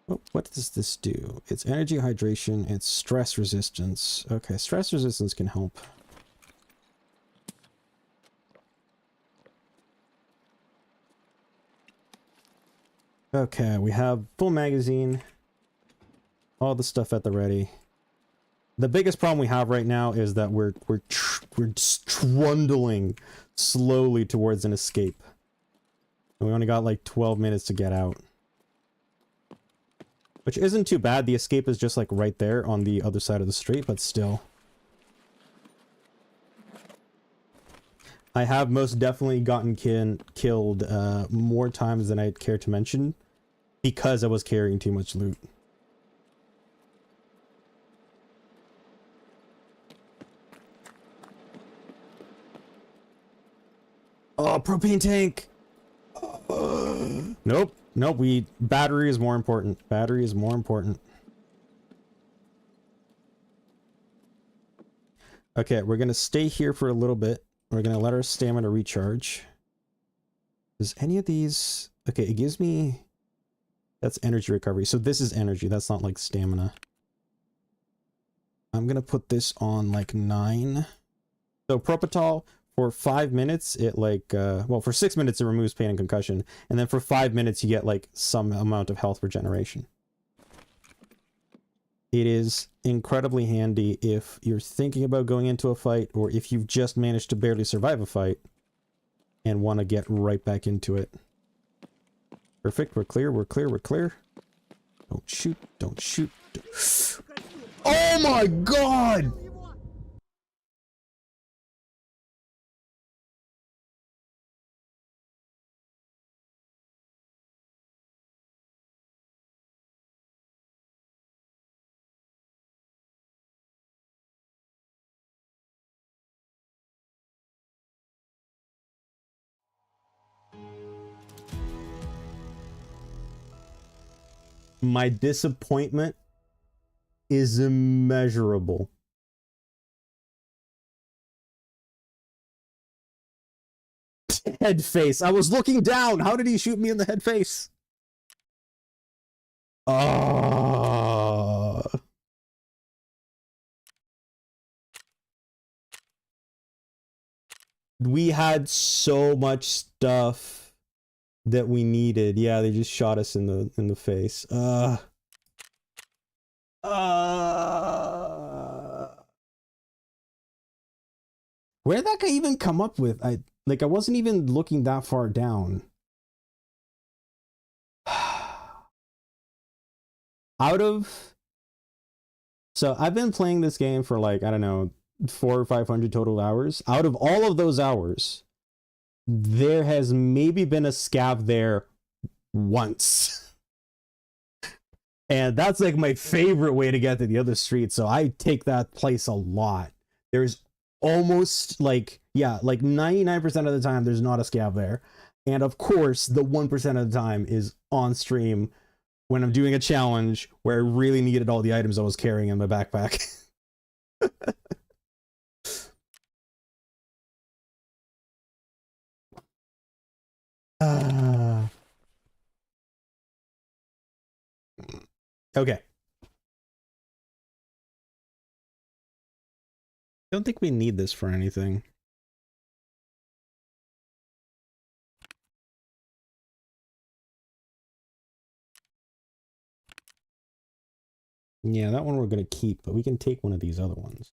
Oh, what does this do? It's energy hydration, it's stress resistance. Okay, stress resistance can help. Okay, we have full magazine. All the stuff at the ready. The biggest problem we have right now is that we're trundling slowly towards an escape. And we only got like 12 minutes to get out. Which isn't too bad. The escape is just like right there on the other side of the street, but still. I have most definitely gotten killed more times than I'd care to mention because I was carrying too much loot. Oh, propane tank! Nope. Nope, battery is more important. Battery is more important. Okay, we're gonna stay here for a little bit. We're gonna let our stamina recharge. Does any of these... Okay, it gives me... That's energy recovery. So this is energy. That's not like stamina. I'm gonna put this on like 9. So Propital, for 5 minutes, it like... well, for 6 minutes it removes pain and concussion. And then for 5 minutes you get like some amount of health regeneration. It is incredibly handy if you're thinking about going into a fight, or if you've just managed to barely survive a fight and want to get right back into it. Perfect, we're clear, we're clear, we're clear. Don't shoot, don't shoot. Oh my god! My disappointment is immeasurable. Head face. I was looking down. How did he shoot me in the head face? Oh. We had so much stuff that we needed. Yeah, they just shot us in the face. Where did that guy even come up with? I wasn't even looking that far down. So I've been playing this game for like, I don't know, 400 or 500 total hours. Out of all of those hours, there has maybe been a scav there once. And that's like my favorite way to get to the other street, so I take that place a lot. There's almost like, yeah, like 99% of the time there's not a scav there. And of course, the 1% of the time is on stream when I'm doing a challenge where I really needed all the items I was carrying in my backpack. Okay. Don't think we need this for anything. Yeah, that one we're going to keep, but we can take one of these other ones.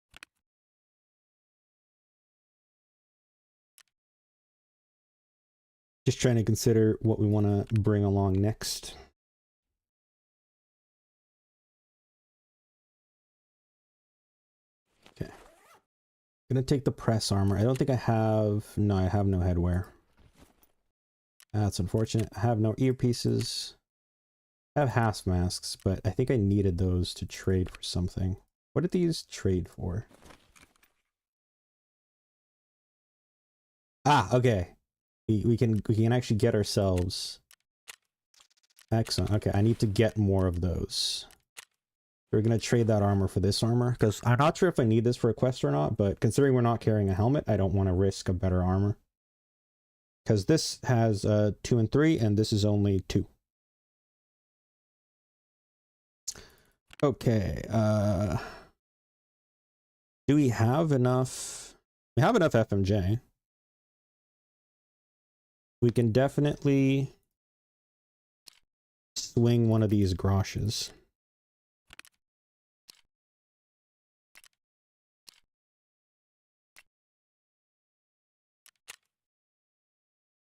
Just trying to consider what we want to bring along next. Okay. I'm going to take the press armor. I don't think I have... No, I have no headwear. That's unfortunate. I have no earpieces. I have half masks, but I think I needed those to trade for something. What did these trade for? Ah, okay. We can actually get ourselves... Excellent. Okay, I need to get more of those. We're gonna trade that armor for this armor, because I'm not sure if I need this for a quest or not, but considering we're not carrying a helmet, I don't want to risk a better armor. Because this has 2 and 3, and this is only 2. Okay, do we have enough? We have enough FMJ. We can definitely swing one of these groshes.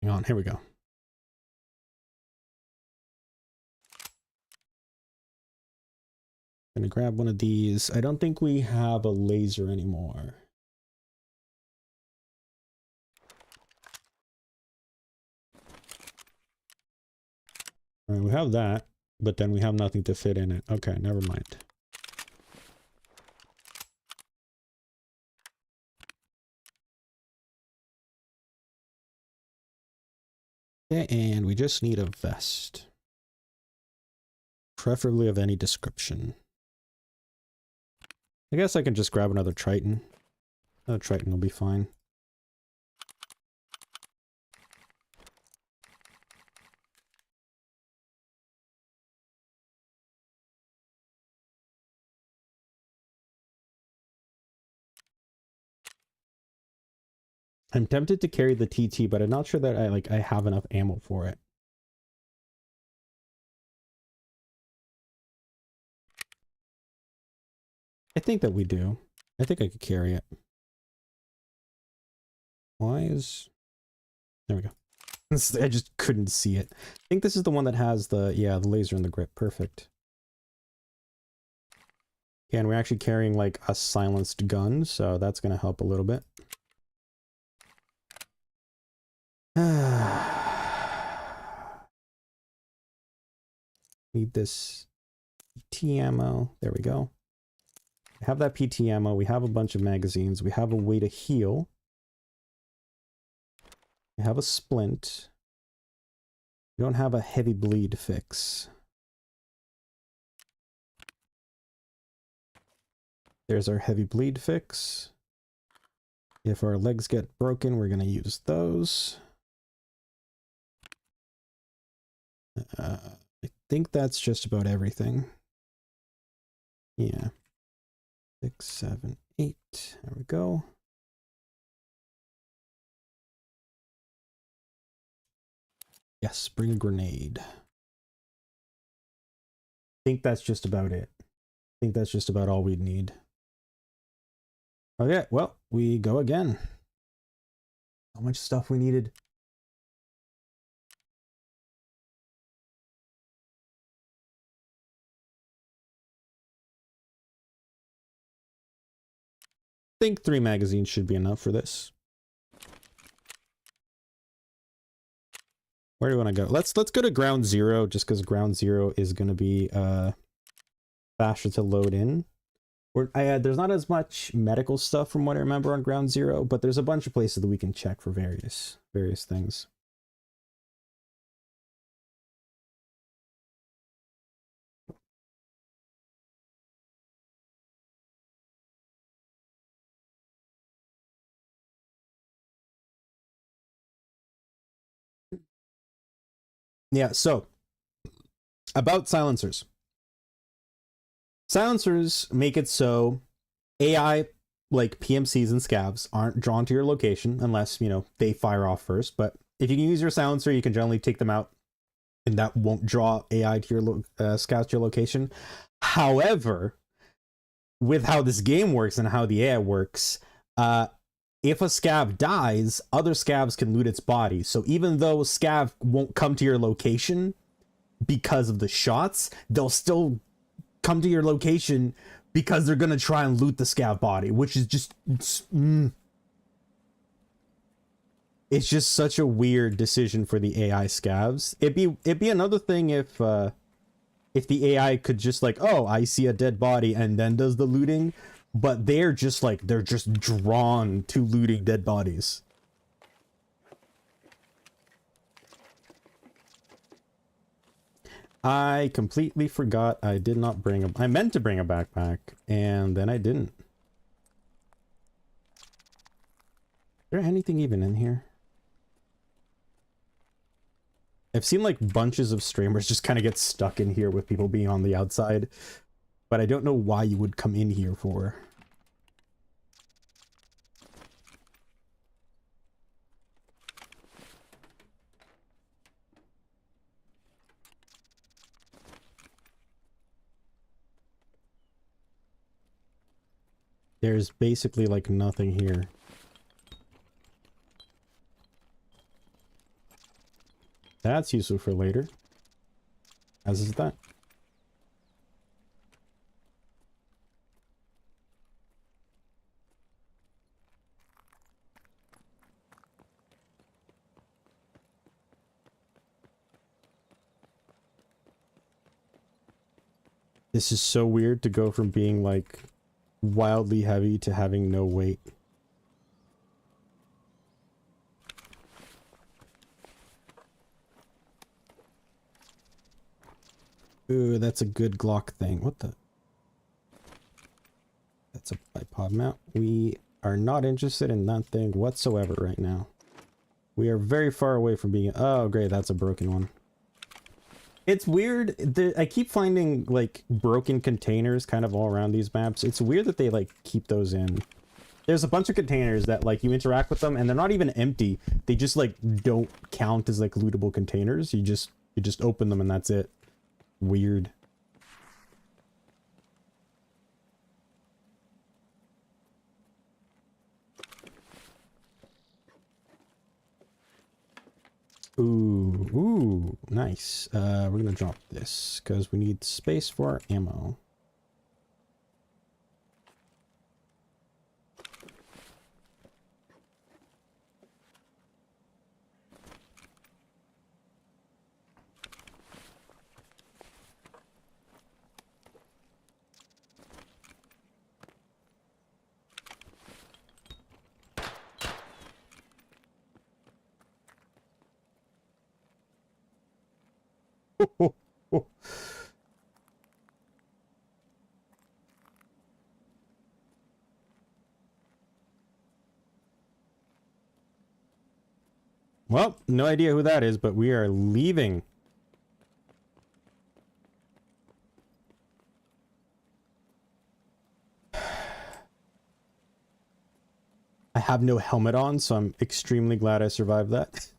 Hang on, here we go. Gonna grab one of these. I don't think we have a laser anymore. All right, we have that, but then we have nothing to fit in it. Okay, never mind. Okay, and we just need a vest. Preferably of any description. I guess I can just grab another Triton. Triton will be fine. I'm tempted to carry the TT, but I'm not sure that I have enough ammo for it. I think that we do. I think I could carry it. Why is... There we go. I just couldn't see it. I think this is the one that has the, yeah, the laser and the grip. Perfect. Yeah, and we're actually carrying like a silenced gun, so that's going to help a little bit. Need this PT ammo. There we go. We have that PT ammo. We have a bunch of magazines. We have a way to heal. We have a splint. We don't have a heavy bleed fix. There's our heavy bleed fix. If our legs get broken, we're going to use those. I think that's just about everything. Yeah. 6, 7, 8. There we go. Yes, bring a grenade. I think that's just about it. I think that's just about all we'd need. Okay, well, we go again. How much stuff we needed? I think 3 magazines should be enough for this. Where do you want to go? Let's go to ground zero, just because ground zero is going to be faster to load in. There's not as much medical stuff from what I remember on ground zero, but there's a bunch of places that we can check for various things. Yeah, so about silencers. Silencers make it so AI, like PMCs and scavs, aren't drawn to your location unless, you know, they fire off first. But if you can use your silencer, you can generally take them out, and that won't draw AI to your scavs to your location. However, with how this game works and how the AI works, if a scav dies, other scavs can loot its body. So even though scav won't come to your location because of the shots, they'll still come to your location because they're gonna try and loot the scav body, which is just it's just such a weird decision for the AI scavs. It'd be another thing if the AI could just like, oh, I see a dead body and then does the looting, but they're just drawn to looting dead bodies. I completely forgot I did not bring a... I meant to bring a backpack, and then I didn't. Is there anything even in here? I've seen like bunches of streamers just kind of get stuck in here with people being on the outside, but I don't know why you would come in here for. There's basically like nothing here. That's useful for later. As is that. This is so weird to go from being like wildly heavy to having no weight. Ooh, that's a good Glock thing. What the? That's a bipod mount. We are not interested in that thing whatsoever right now. We are very far away from being... Oh, great, that's a broken one. It's weird. I keep finding, like, broken containers kind of all around these maps. It's weird that they, like, keep those in. There's a bunch of containers that, like, you interact with them, and they're not even empty. They just, like, don't count as, like, lootable containers. You just open them and that's it. Weird. Ooh, nice. We're gonna drop this because we need space for our ammo. Well, no idea who that is, but we are leaving. I have no helmet on, so I'm extremely glad I survived that.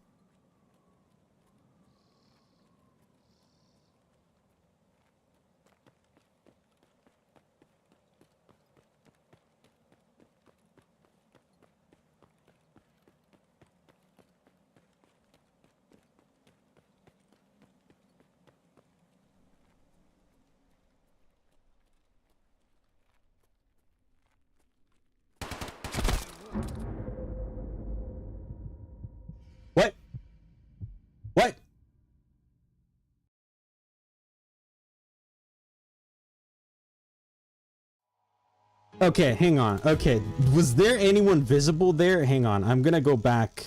What? What? Okay, hang on. Okay, was there anyone visible there? Hang on, I'm gonna go back.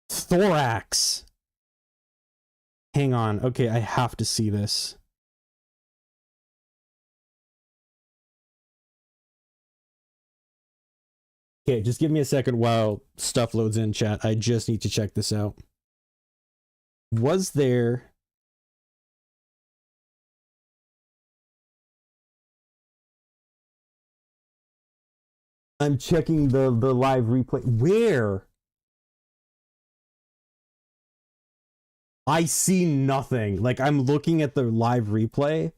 Thorax. Hang on. Okay, I have to see this. Okay, just give me a second while stuff loads in, chat. I just need to check this out. Was there... I'm checking the live replay. Where? I see nothing. Like, I'm looking at the live replay.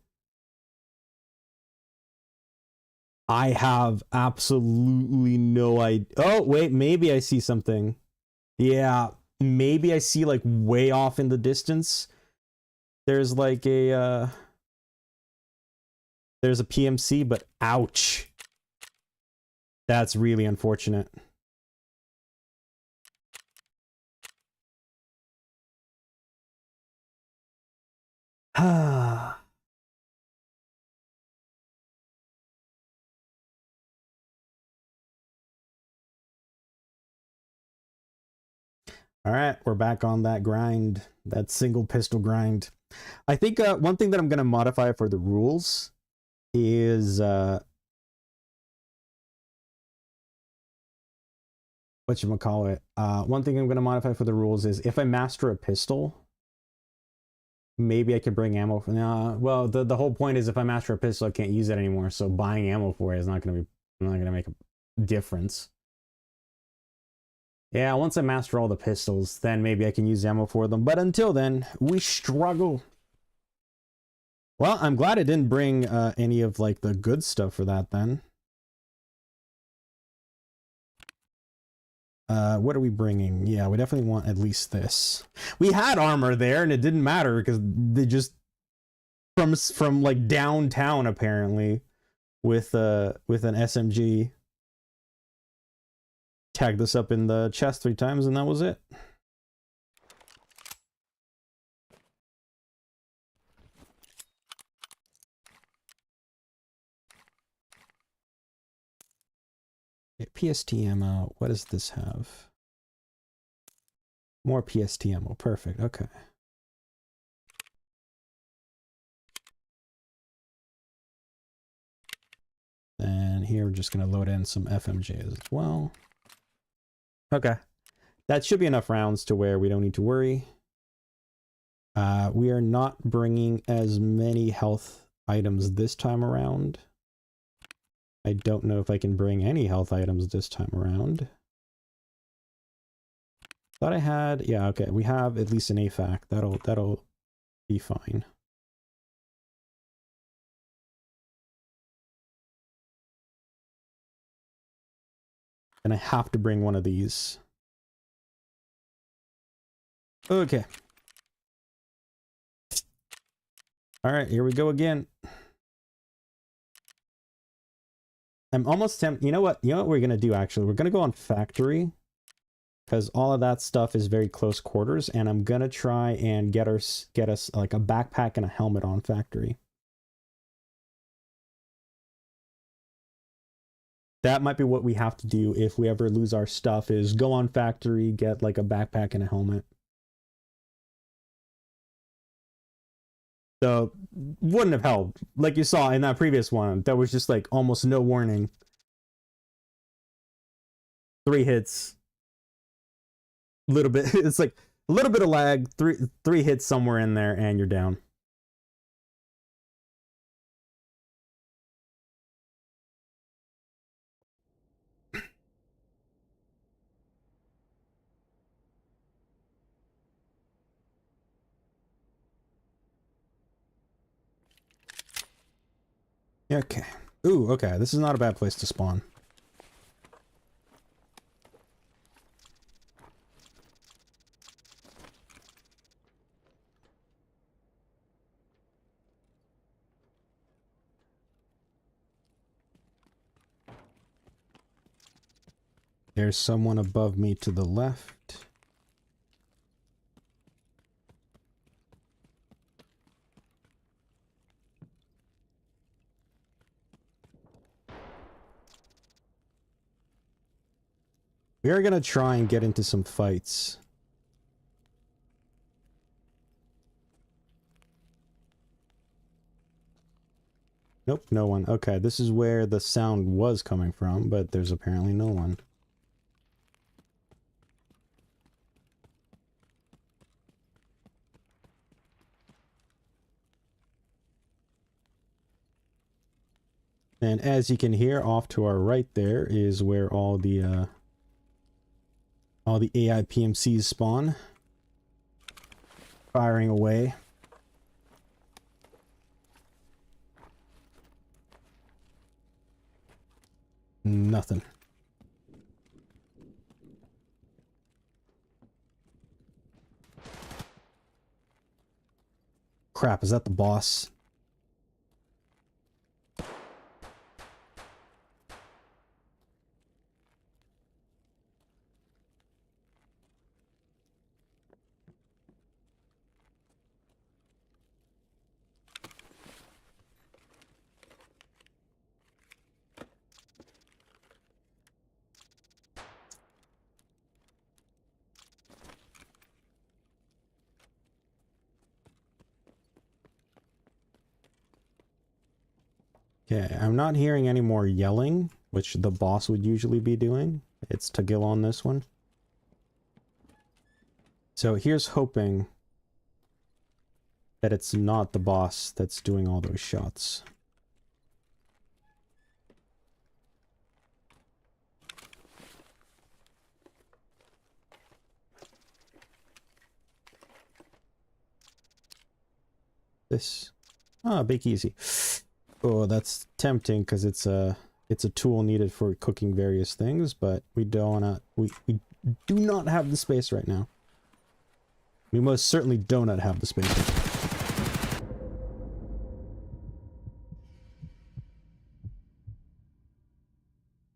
I have absolutely no idea. Oh, wait, maybe I see something. Yeah, maybe I see, like, way off in the distance. There's, like, a, there's a PMC, but ouch. That's really unfortunate. Ah. All right, we're back on that grind, that single pistol grind. I think one thing that I'm going to modify for the rules is whatchamacallit. One thing I'm going to modify for the rules is if I master a pistol, maybe I could bring ammo for well, the whole point is if I master a pistol, I can't use it anymore, so buying ammo for it is not going to make a difference. Yeah, once I master all the pistols, then maybe I can use ammo for them. But until then, we struggle. Well, I'm glad I didn't bring any of, like, the good stuff for that, then. What are we bringing? Yeah, we definitely want at least this. We had armor there, and it didn't matter, because they just... From like, downtown, apparently, with an SMG... tagged this up in the chest 3 times, and that was it. Okay, PST ammo. What does this have? More PST ammo. Perfect. Okay. then here we're just going to load in some FMJs as well. Okay. That should be enough rounds to where we don't need to worry. We are not bringing as many health items this time around. I don't know if I can bring any health items this time around. Thought I had, yeah, okay, we have at least an AFAC. That'll be fine. And I have to bring one of these. Okay. All right, here we go again. I'm almost tempted. You know what? You know what we're gonna do actually? We're gonna go on factory because all of that stuff is very close quarters, and I'm gonna try and get us like a backpack and a helmet on factory. That might be what we have to do if we ever lose our stuff, is go on factory, get like a backpack and a helmet. So, wouldn't have helped. Like you saw in that previous one, there was just like almost no warning. 3 hits. Little bit, it's like a little bit of lag, three hits somewhere in there, and you're down. Okay. Ooh, okay. This is not a bad place to spawn. There's someone above me to the left. We are going to try and get into some fights. Nope, no one. Okay, this is where the sound was coming from, but there's apparently no one. And as you can hear, off to our right there is where all the AI PMCs spawn. Firing away. Nothing. Crap, is that the boss? Okay, I'm not hearing any more yelling, which the boss would usually be doing. It's Tagil on this one. So here's hoping that it's not the boss that's doing all those shots. This. Ah, bake easy. Oh, that's tempting because it's a tool needed for cooking various things, but we don't we do not have the space right now. We most certainly do not have the space.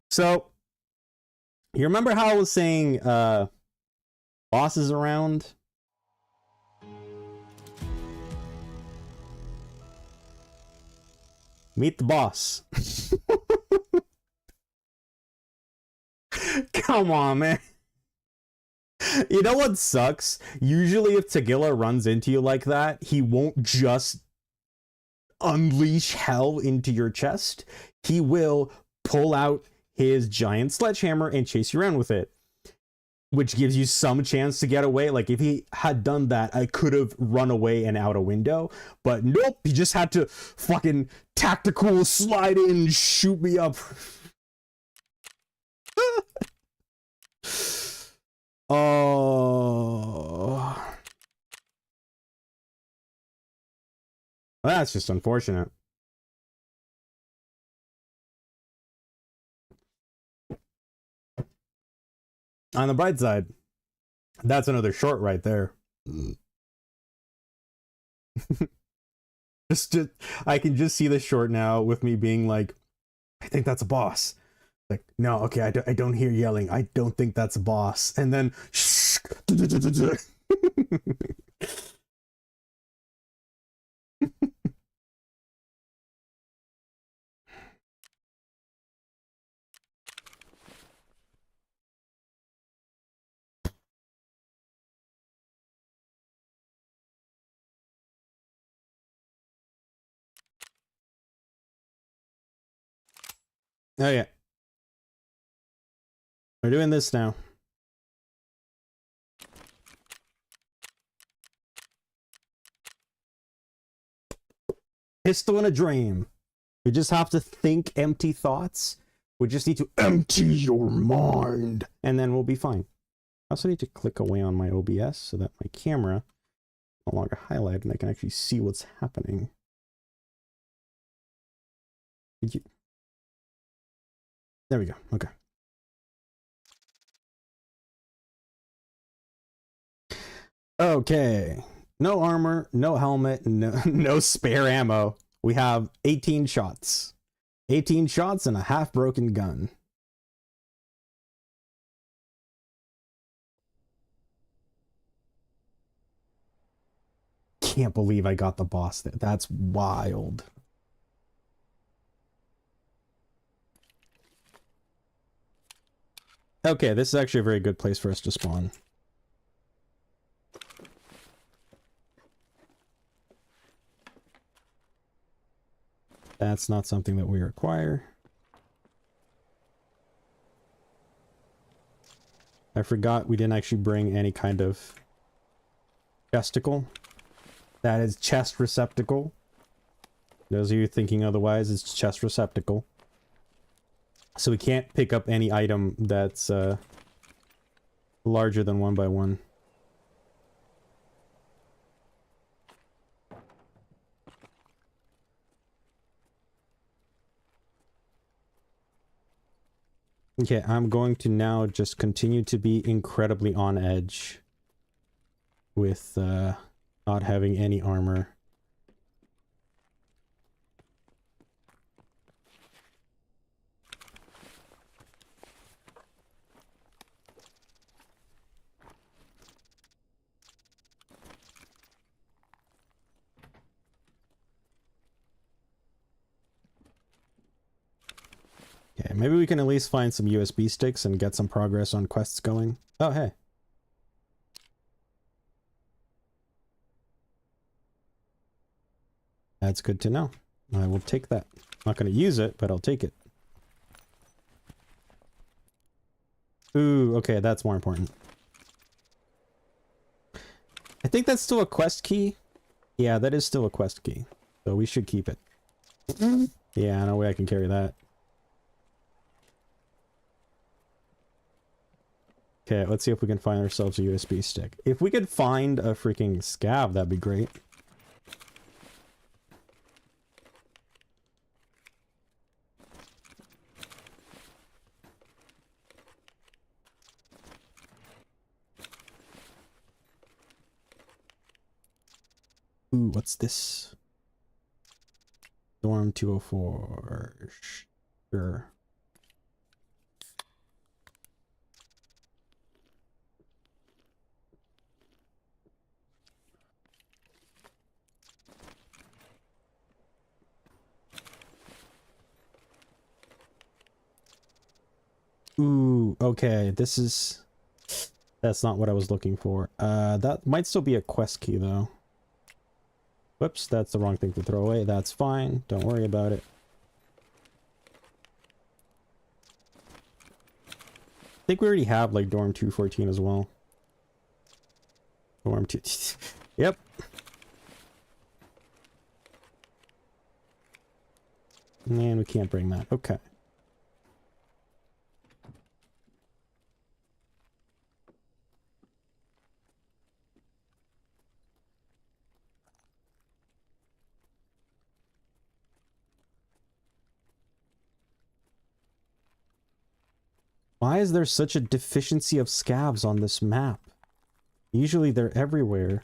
So, you remember how I was saying bosses around? Meet the boss. Come on, man. You know what sucks? Usually if Tagilla runs into you like that, he won't just unleash hell into your chest. He will pull out his giant sledgehammer and chase you around with it, which gives you some chance to get away. Like, if he had done that, I could have run away and out a window, but nope, he just had to fucking tactical slide in, shoot me up. Oh, that's just unfortunate. On the bright side, that's another short right there. just I can just see the short now with me being like, I think that's a boss. Like, no, okay, I don't hear yelling. I don't think that's a boss. And then oh yeah. We're doing this now. Pistol in a dream. We just have to think empty thoughts. We just need to empty your mind. And then we'll be fine. I also need to click away on my OBS so that my camera no longer highlighted and I can actually see what's happening. There we go. Okay. Okay. No armor, no helmet, no spare ammo. We have 18 shots. 18 shots and a half-broken gun. Can't believe I got the boss there. That's wild. Okay, this is actually a very good place for us to spawn. That's not something that we require. I forgot we didn't actually bring any kind of chesticle. That is chest receptacle. Those of you thinking otherwise, it's chest receptacle. So we can't pick up any item that's larger than 1 by 1. Okay, I'm going to now just continue to be incredibly on edge with not having any armor. Okay, maybe we can at least find some USB sticks and get some progress on quests going. Oh, hey. That's good to know. I will take that. I'm not going to use it, but I'll take it. Ooh, okay, that's more important. I think that's still a quest key. Yeah, that is still a quest key. So we should keep it. Yeah, no way I can carry that. Okay, let's see if we can find ourselves a USB stick. If we could find a freaking scav, that'd be great. Ooh, what's this? Storm 204. Sure. Ooh, okay, this is... That's not what I was looking for. That might still be a quest key, though. Whoops, that's the wrong thing to throw away. That's fine. Don't worry about it. think we already have like dorm 214 as well. Dorm 2. Yep. Man, we can't bring that. Okay. Why is there such a deficiency of scavs on this map? Usually they're everywhere.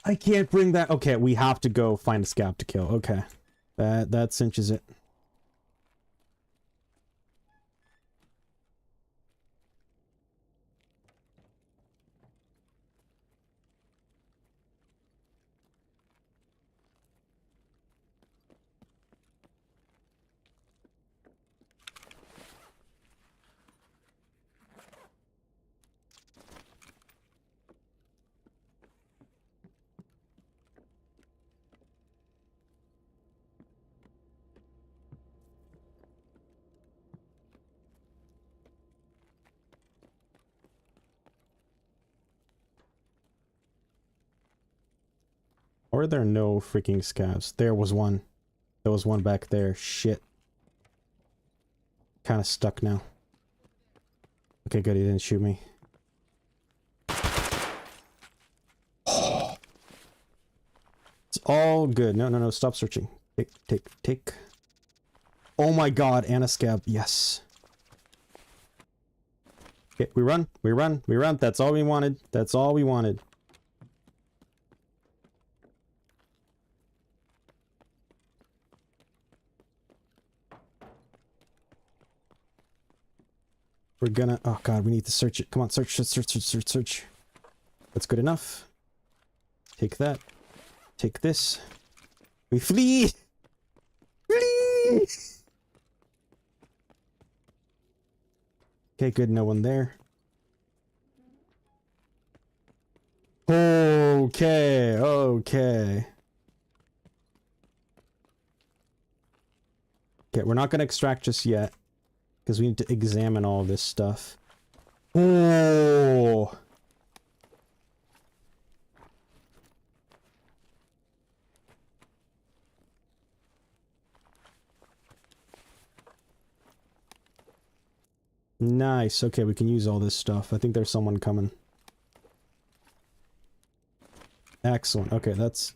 I can't bring that. Okay, we have to go find a scav to kill. Okay. That cinches it. Or are there no freaking scavs? There was one. There was one back there. Shit. Kind of stuck now. Okay, good. He didn't shoot me. It's all good. No, no, no. Stop searching. Take. Oh my god, and a scav. Yes. Okay, we run. That's all we wanted. That's all we wanted. We're gonna... Oh god, we need to search it. Come on, search. That's good enough. Take that. Take this. We flee! Flee! Okay, good. No one there. Okay. Okay, we're not gonna extract just yet. Because we need to examine all this stuff. Oh! Nice. Okay, we can use all this stuff. I think there's someone coming. Excellent. Okay, that's...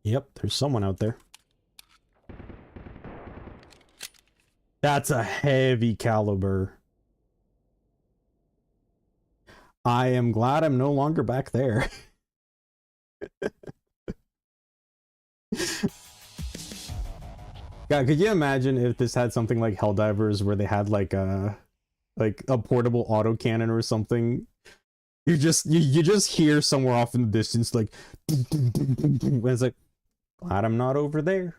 Yep, there's someone out there. That's a heavy caliber. I am glad I'm no longer back there. God, could you imagine if this had something like Helldivers where they had like a portable autocannon or something? You just hear somewhere off in the distance like and it's like, glad I'm not over there.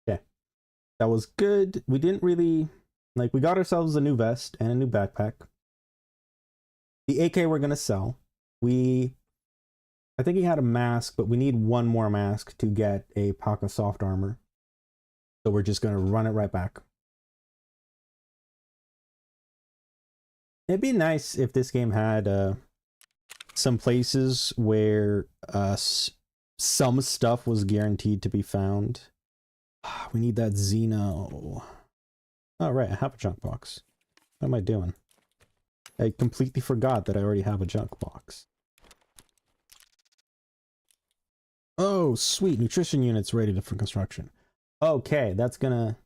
Okay. That was good. We didn't really like, we got ourselves a new vest and a new backpack. The AK we're gonna sell. I think he had a mask, but we need one more mask to get a pack of soft armor. So we're just gonna run it right back. It'd be nice if this game had some places where some stuff was guaranteed to be found. We need that Xeno. Oh, right, I have a junk box. What am I doing? I completely forgot that I already have a junk box. Oh, sweet. Nutrition units ready for construction. Okay, that's gonna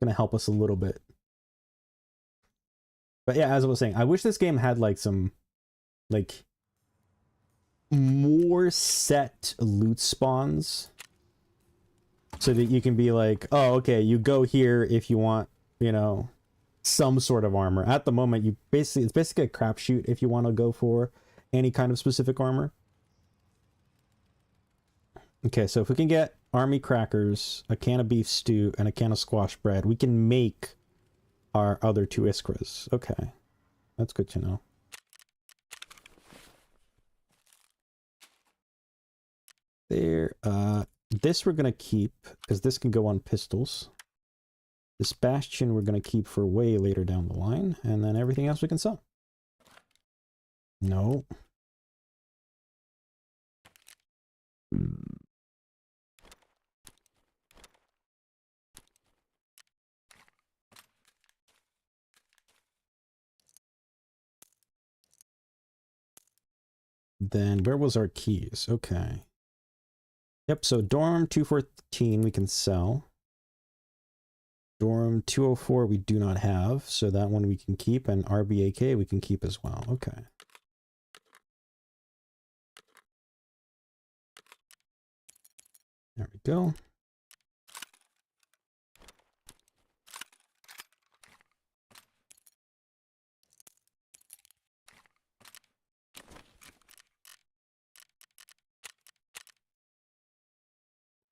help us a little bit. But yeah, as I was saying, I wish this game had like some, like, more set loot spawns so that you can be like, oh, okay, you go here if you want, you know, some sort of armor. At the moment, it's basically a crapshoot if you want to go for any kind of specific armor. Okay, so if we can get army crackers, a can of beef stew, and a can of squash bread, we can make our other 2 iskras. Okay, that's good to know. There, this we're gonna keep, because this can go on pistols. This bastion we're gonna keep for way later down the line, and then everything else we can sell. No. Then where was our keys? Okay. Yep, so dorm 214 we can sell. Dorm 204 we do not have, so that one we can keep, and RBAK we can keep as well. Okay. There we go.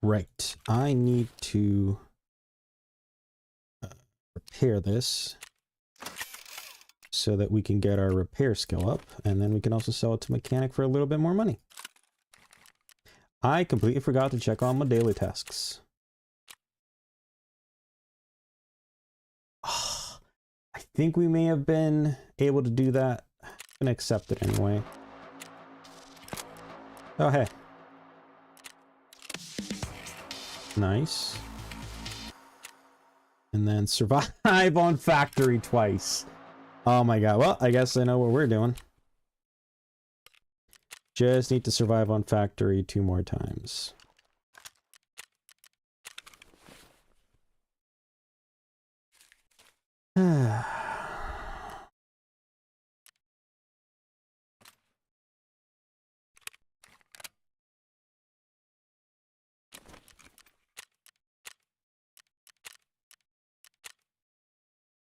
Right, I need to repair this so that we can get our repair skill up, and then we can also sell it to mechanic for a little bit more money. I completely forgot to check on my daily tasks. Oh, I think we may have been able to do that. I'm gonna accept it anyway. Oh, hey. Nice. And then survive on factory twice. Oh my god. Well, I guess I know what we're doing. Just need to survive on factory 2 more times.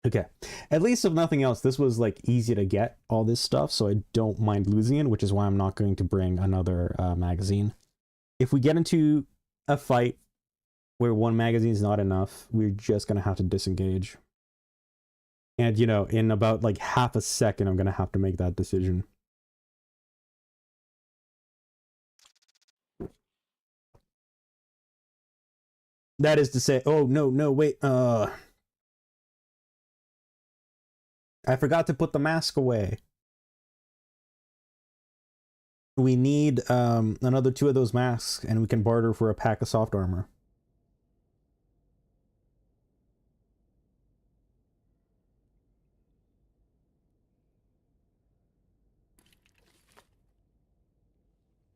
Okay, at least if nothing else, this was like easy to get all this stuff, so I don't mind losing it, which is why I'm not going to bring another magazine. If we get into a fight where 1 magazine is not enough, we're just gonna have to disengage. And you know, in about like half a second, I'm gonna have to make that decision. That is to say, oh no, wait, I forgot to put the mask away. We need another 2 of those masks, and we can barter for a pack of soft armor.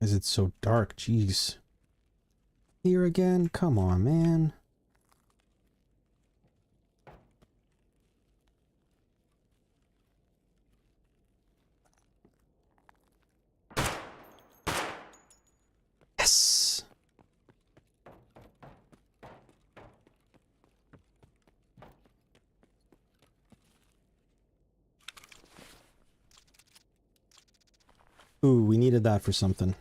Is it so dark? Jeez. Here again? Come on, man. Yes! Ooh, we needed that for something.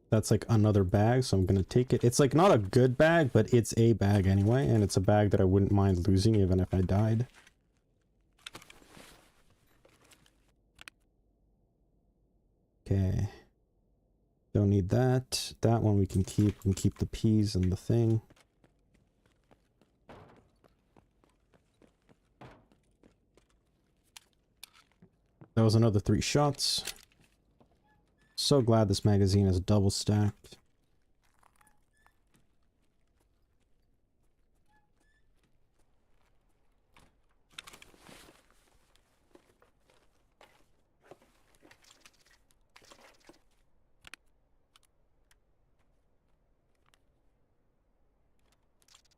That's like another bag, so I'm gonna take it. It's like not a good bag, but it's a bag anyway, and it's a bag that I wouldn't mind losing even if I died. Okay. Don't need that. That one we can keep. We can keep the peas and the thing. That was another 3 shots. So glad this magazine is double stacked.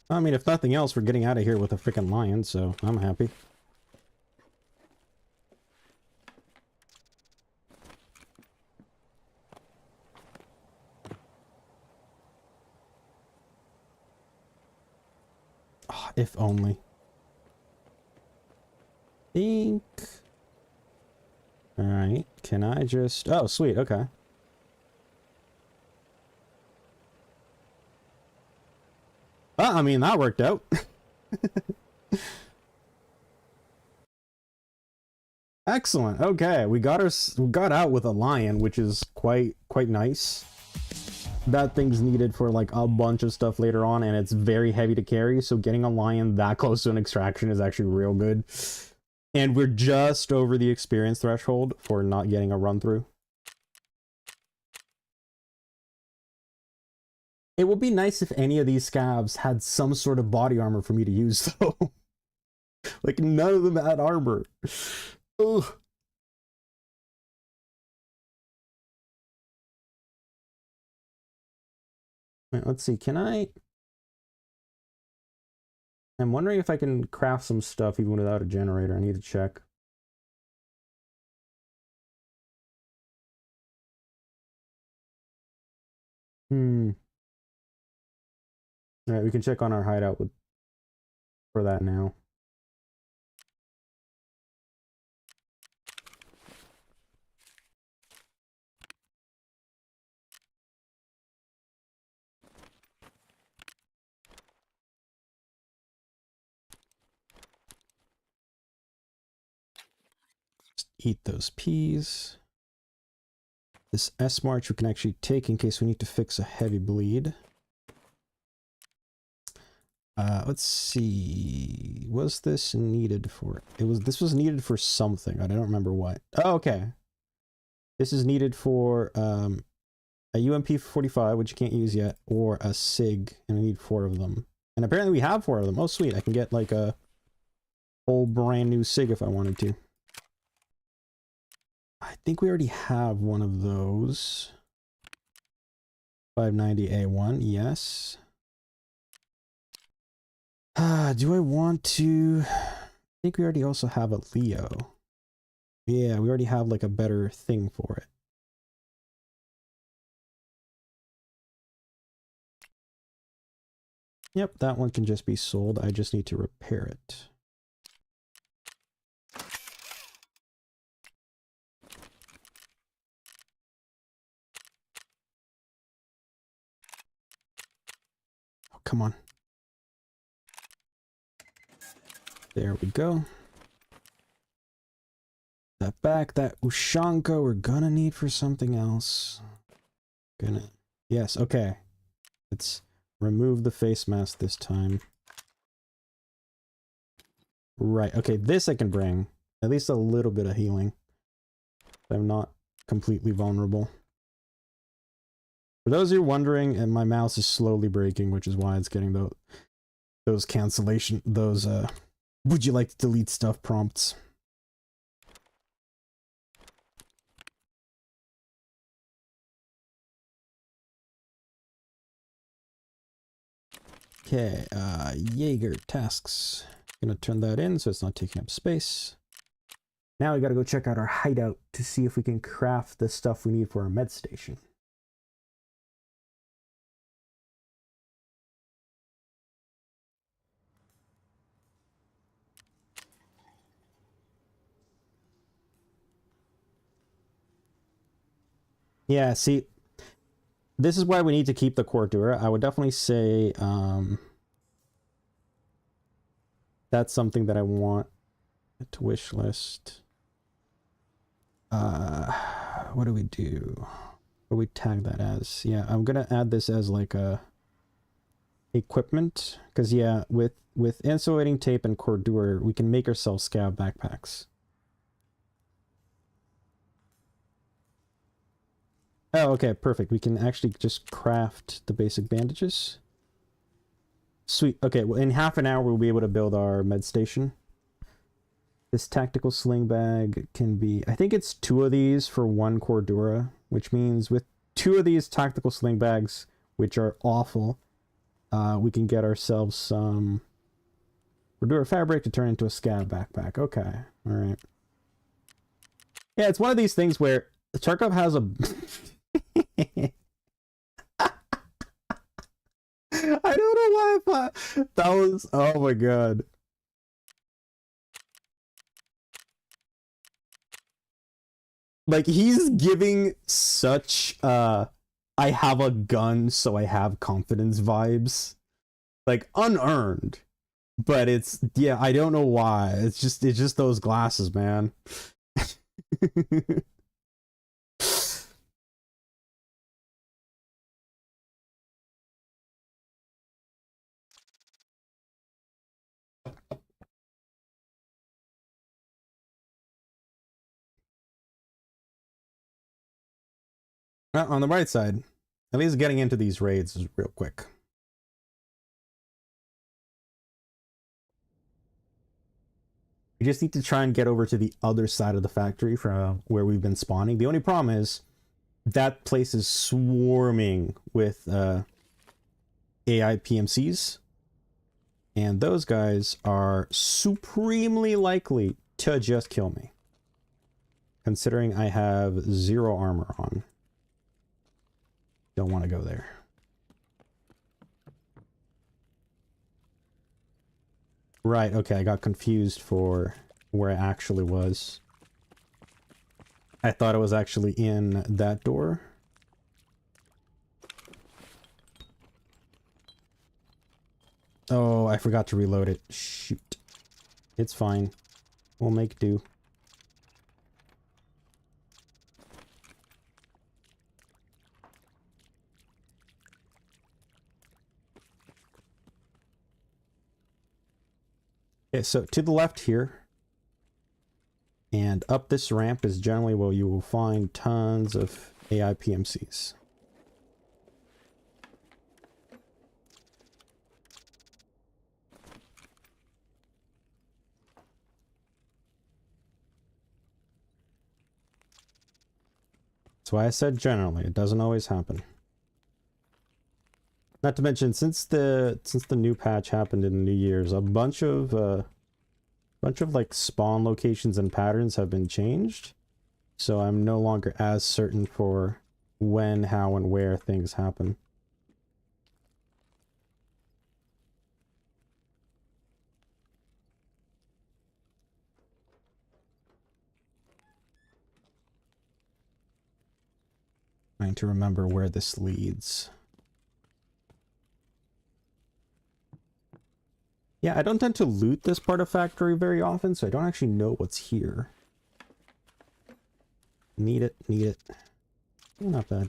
I mean, if nothing else, we're getting out of here with a freaking lion, so I'm happy. Oh, if only. Think. Alright, can I just... Oh, sweet, okay. I mean, that worked out. Excellent. Okay, we got out with a lion, which is quite nice. That thing's needed for like a bunch of stuff later on, and it's very heavy to carry, so getting a lion that close to an extraction is actually real good. And we're just over the experience threshold for not getting a run through. It would be nice if any of these scavs had some sort of body armor for me to use, though. Like, none of them had armor. Ugh. Right, let's see, can I... I'm wondering if I can craft some stuff even without a generator. I need to check. Alright, we can check on our hideout for that now. Just eat those peas. This S march we can actually take in case we need to fix a heavy bleed. Let's see. Was this needed for... This was needed for something. I don't remember what. Oh, okay. This is needed for a UMP 45, which you can't use yet, or a SIG, and I need 4 of them. And apparently we have 4 of them. Oh, sweet. I can get like a whole brand new SIG if I wanted to. I think we already have one of those. 590A1, yes. Do I want to... I think we already also have a Leo. Yeah, we already have like a better thing for it. Yep, that one can just be sold. I just need to repair it. Oh, come on. There we go. That back, that Ushanka we're gonna need for something else. Yes, okay. Let's remove the face mask this time. Right, okay, this I can bring. At least a little bit of healing. I'm not completely vulnerable. For those of you wondering, and my mouse is slowly breaking, which is why it's getting those cancellation, those, would you like to delete stuff prompts. Okay, Jaeger tasks. Gonna turn that in so it's not taking up space. Now we gotta go check out our hideout to see if we can craft the stuff we need for our med station. Yeah, see, this is why we need to keep the Cordura. I would definitely say that's something that I want to wish list. What do we do? What do we tag that as? Yeah, I'm gonna add this as like a equipment, because yeah, with insulating tape and Cordura, we can make ourselves scav backpacks. Oh, okay, perfect. We can actually just craft the basic bandages. Sweet. Okay, well, in half an hour, we'll be able to build our med station. This tactical sling bag can be... I think it's 2 of these for 1 Cordura, which means with 2 of these tactical sling bags, which are awful, we can get ourselves some Hradcore fabric to turn into a scav backpack. Okay, all right. Yeah, it's one of these things where Tarkov has a... I don't know why I thought that was... Oh my god. Like, he's giving such, I have a gun, so I have confidence vibes. Like, unearned. But it's, yeah, I don't know why. It's just those glasses, man. On the right side, at least getting into these raids is real quick. We just need to try and get over to the other side of the factory from where we've been spawning. The only problem is that place is swarming with AI PMCs. And those guys are supremely likely to just kill me. Considering I have 0 armor on. Don't want to go there. Right, okay, I got confused for where I actually was. I thought it was actually in that door. Oh, I forgot to reload it. Shoot. It's fine. We'll make do. Okay, so to the left here, and up this ramp is generally where you will find tons of AI PMCs. That's why I said generally, it doesn't always happen. Not to mention, since the new patch happened in New Year's, a bunch of like spawn locations and patterns have been changed. So I'm no longer as certain for when, how, and where things happen. Trying to remember where this leads. Yeah, I don't tend to loot this part of factory very often, so I don't actually know what's here. Need it, need it. Not bad.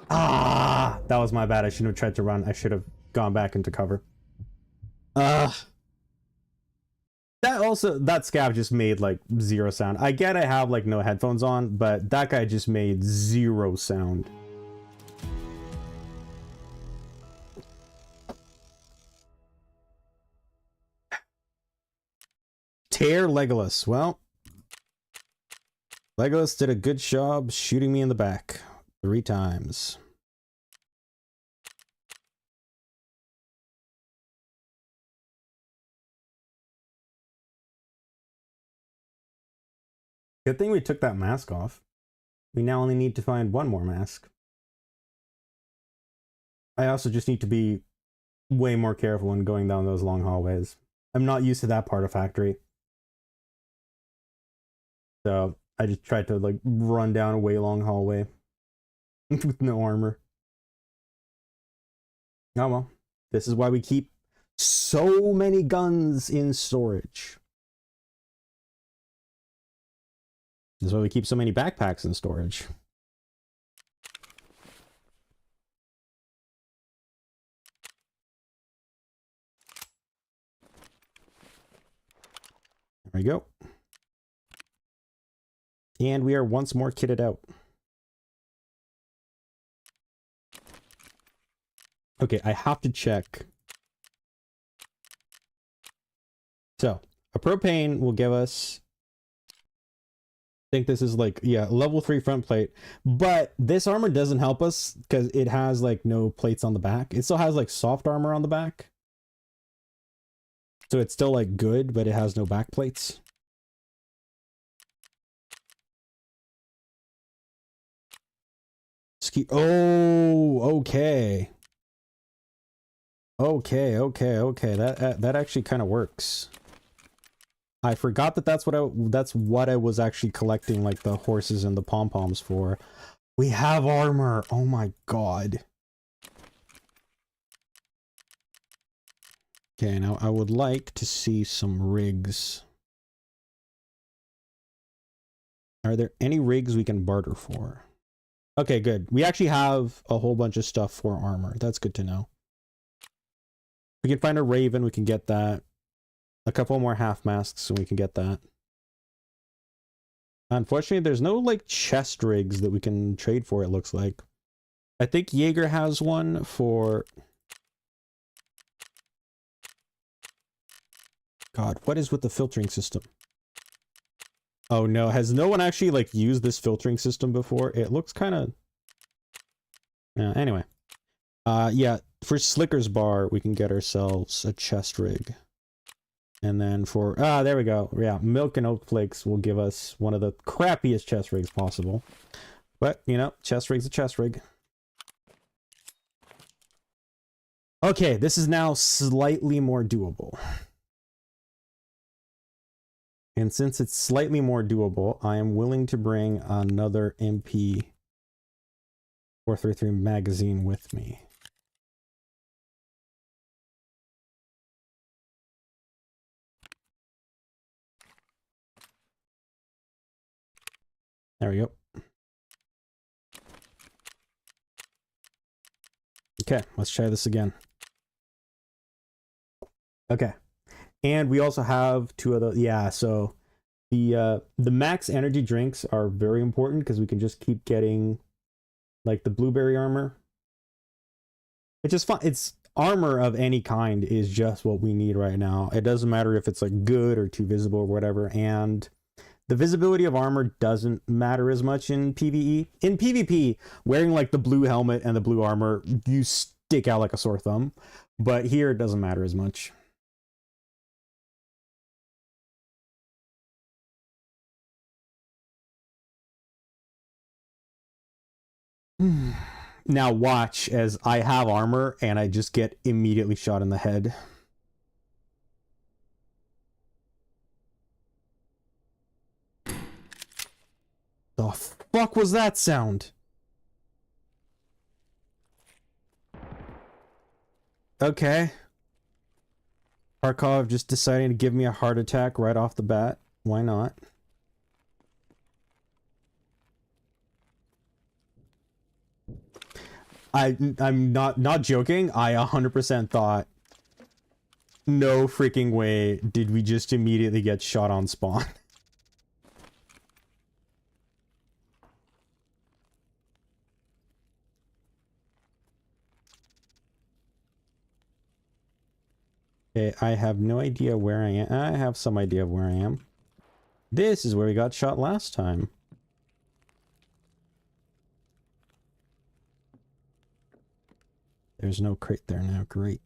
Ah, that was my bad. I shouldn't have tried to run. I should have gone back into cover. That scav just made like 0 sound. I get I have like no headphones on, but that guy just made 0 sound. Tear Legolas. Well, Legolas did a good job shooting me in the back 3 times. Good thing we took that mask off. We now only need to find 1 more mask. I also just need to be way more careful when going down those long hallways. I'm not used to that part of factory. So I just tried to like run down a way long hallway with no armor. Oh well, this is why we keep so many guns in storage. This is why we keep so many backpacks in storage. There we go. And we are once more kitted out. Okay, I have to check. So, a propane will give us... I think this is like, yeah, level 3 front plate. But this armor doesn't help us because it has like no plates on the back. It still has like soft armor on the back. So it's still like good, but it has no back plates. Oh, okay. Okay. That actually kind of works. I forgot that that's what I was actually collecting, like the horses and the pom-poms for. We have armor. Oh my god. Okay, now I would like to see some rigs. Are there any rigs we can barter for? Okay, good. We actually have a whole bunch of stuff for armor. That's good to know. We can find a raven, we can get that. A couple more half masks, and we can get that. Unfortunately, there's no like chest rigs that we can trade for, it looks like. I think Jaeger has one for... God, what is with the filtering system? Oh no, has no one actually like used this filtering system before? It looks kind of... anyway. Yeah, for Slicker's Bar, we can get ourselves a chest rig. And then for... there we go. Yeah, Milk and Oat Flakes will give us one of the crappiest chest rigs possible. But, you know, chest rig's a chest rig. Okay, this is now slightly more doable. And since it's slightly more doable, I am willing to bring another MP 433 magazine with me. There we go. Okay, let's try this again. Okay. And we also have two other, yeah, so the max energy drinks are very important because we can just keep getting like the blueberry armor. Which is fun. It's armor of any kind is just what we need right now. It doesn't matter if it's like good or too visible or whatever. And the visibility of armor doesn't matter as much in PvE. In PvP, wearing like the blue helmet and the blue armor, you stick out like a sore thumb. But here it doesn't matter as much. Now watch as I have armor and I just get immediately shot in the head. The fuck was that sound? Okay. Tarkov just deciding to give me a heart attack right off the bat. Why not? I'm not joking. I 100% thought, no freaking way did we just immediately get shot on spawn. Okay, I have no idea where I am. I have some idea of where I am. This is where we got shot last time. There's no crate there now. Great.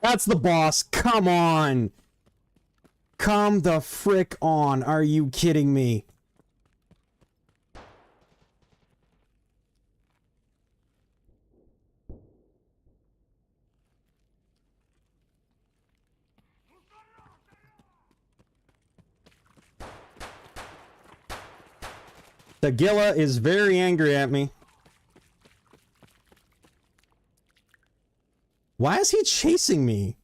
That's the boss. Come on. Come the frick on. Are you kidding me? The Gilla is very angry at me. Why is he chasing me?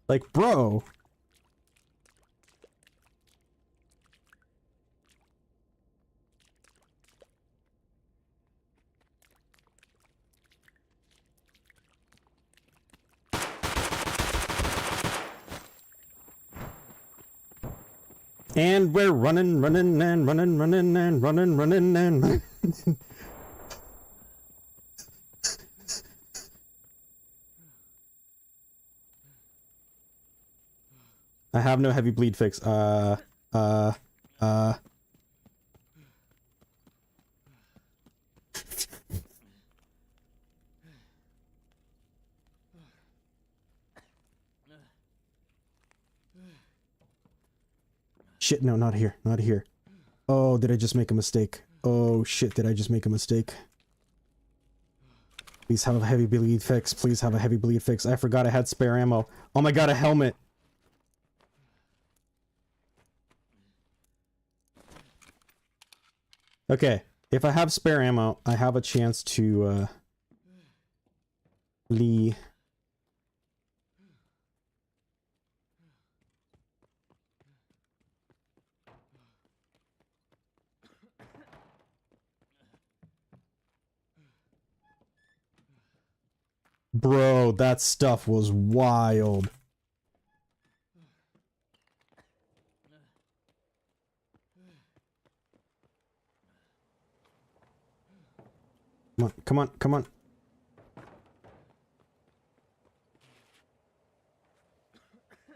Like, bro. And we're running and I have no heavy bleed fix. Shit, no, not here, not here. Oh, did I just make a mistake? Oh shit, did I just make a mistake? Please have a heavy bleed fix. Please have a heavy bleed fix. I forgot I had spare ammo. Oh my god, a helmet. Okay, if I have spare ammo, I have a chance to, Lee. Bro, that stuff was wild. Come on, come on, come on.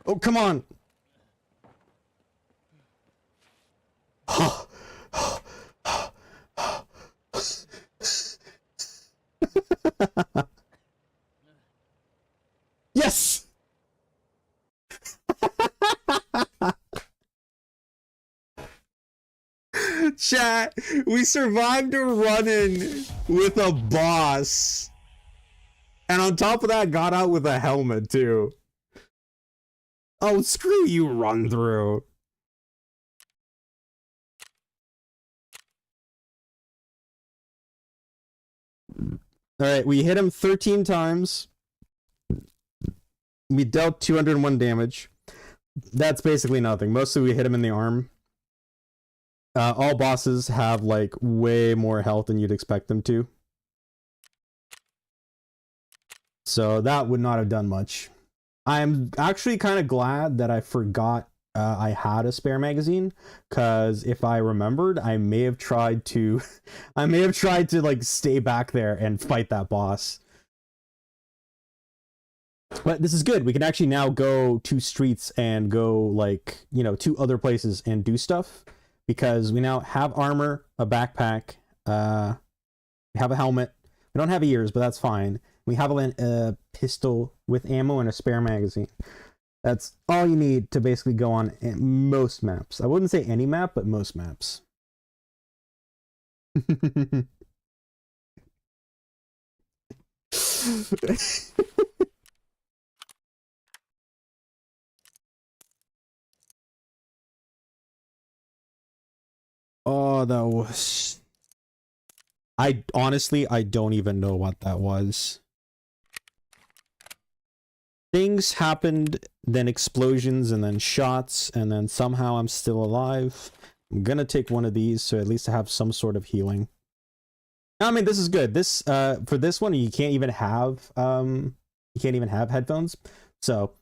Oh, come on! Yes! Chat, we survived a run-in with a boss. And on top of that, got out with a helmet, too. Oh, screw you, run through. Alright, we hit him 13 times. We dealt 201 damage. That's basically nothing. Mostly we hit him in the arm. All bosses have, like, way more health than you'd expect them to. So that would not have done much. I'm actually kind of glad that I forgot I had a spare magazine, because if I remembered, I may have tried to like stay back there and fight that boss. But this is good. We can actually now go to streets and go, like, you know, to other places and do stuff, because we now have armor, a backpack, we have a helmet. We don't have ears, but that's fine. We have a pistol with ammo and a spare magazine. That's all you need to basically go on most maps. I wouldn't say any map, but most maps. Oh, that was... I honestly don't even know what that was. Things happened, then explosions, and then shots, and then somehow I'm still alive. I'm gonna take one of these, so at least I have some sort of healing. I mean, this is good. This, for this one, you can't even have headphones. So,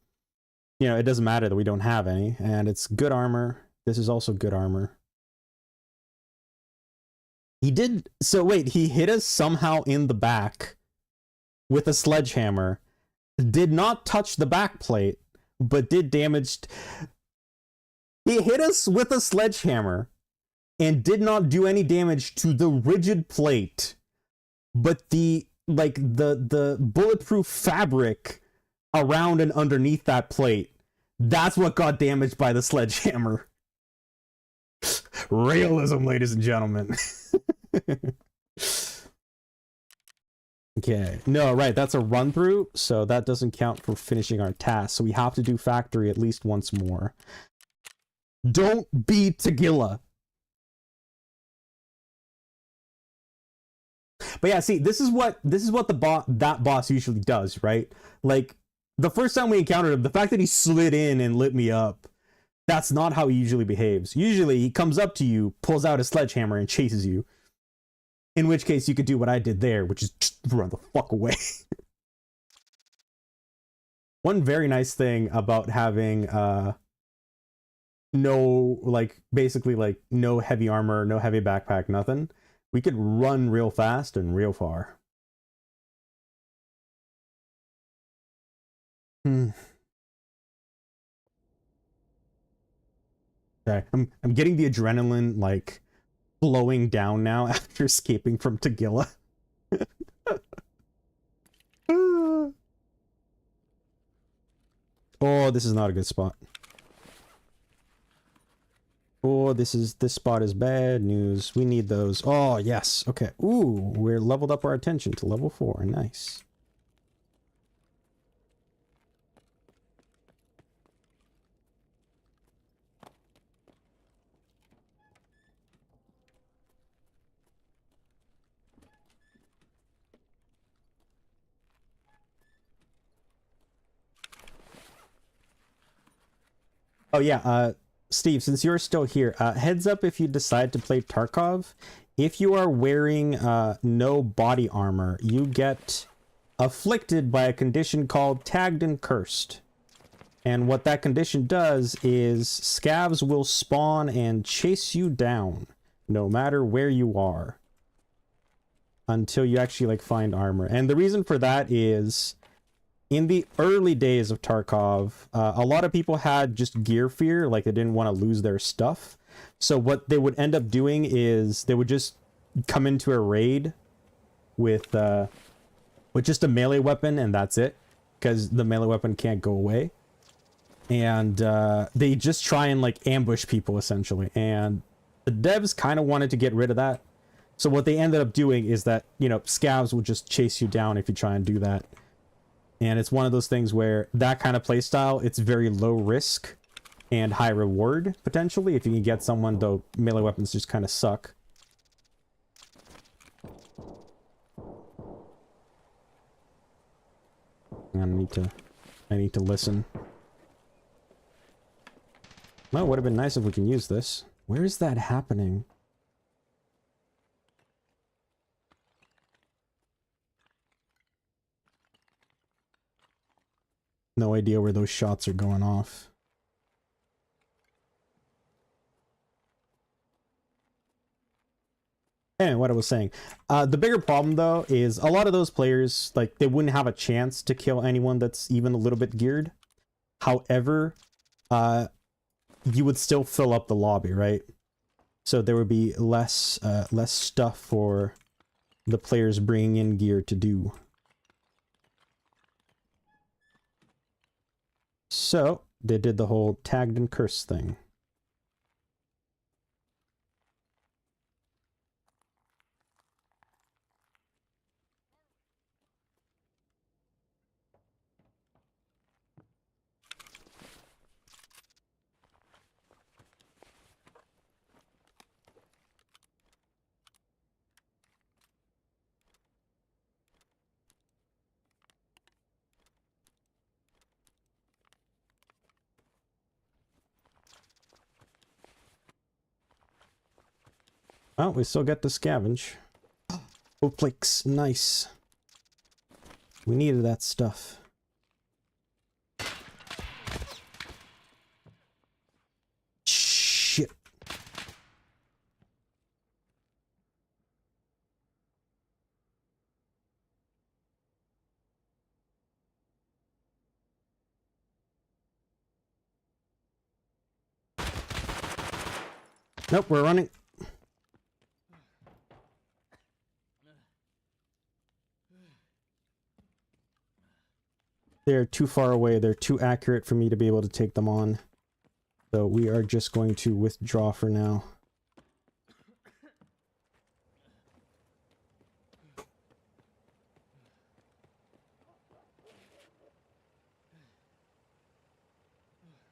you know, it doesn't matter that we don't have any, and it's good armor. This is also good armor. He did, so wait, he hit us somehow in the back with a sledgehammer. Did not touch the back plate, but did damage. He hit us with a sledgehammer and did not do any damage to the rigid plate, but the bulletproof fabric around and underneath that plate, that's what got damaged by the sledgehammer. Realism, ladies and gentlemen. Okay, no, right, that's a run through, so that doesn't count for finishing our task, so we have to do factory at least once more. Don't be Tagilla. But yeah, see, this is what that boss usually does, right? Like, The first time we encountered him, the fact that he slid in and lit me up, that's not how he usually behaves. Usually he comes up to you, pulls out a sledgehammer, and chases you. In which case you could do what I did there, which is just run the fuck away. One very nice thing about having no, like, basically, like, no heavy armor, no heavy backpack, nothing. We could run real fast and real far. Okay, I'm getting the adrenaline, like, flowing down now after escaping from Tagilla. Oh, this is not a good spot. Oh, this spot is bad news. We need those. Oh, yes. Okay. Ooh, we're leveled up our attention to level 4. Nice. Oh, yeah. Steve, since you're still here, heads up if you decide to play Tarkov. If you are wearing no body armor, you get afflicted by a condition called Tagged and Cursed. And what that condition does is scavs will spawn and chase you down, no matter where you are, until you actually, like, find armor. And the reason for that is, in the early days of Tarkov, a lot of people had just gear fear, like they didn't want to lose their stuff. So what they would end up doing is they would just come into a raid with just a melee weapon, and that's it, because the melee weapon can't go away. And they just try and, like, ambush people, essentially. And the devs kind of wanted to get rid of that. So what they ended up doing is that, you know, scavs will just chase you down if you try and do that. And it's one of those things where that kind of playstyle, it's very low risk and high reward, potentially, if you can get someone, though melee weapons just kind of suck. I need to listen. Well, it would have been nice if we can use this. Where is that happening? No idea where those shots are going off. Anyway, what I was saying. The bigger problem, though, is a lot of those players, like, they wouldn't have a chance to kill anyone that's even a little bit geared. However, you would still fill up the lobby, right? So there would be less stuff for the players bringing in gear to do. So they did the whole tagged and cursed thing. Well, we still get to scavenge. Oh, flakes. Nice. We needed that stuff. Shit. Nope, we're running. They're too far away. They're too accurate for me to be able to take them on. So we are just going to withdraw for now.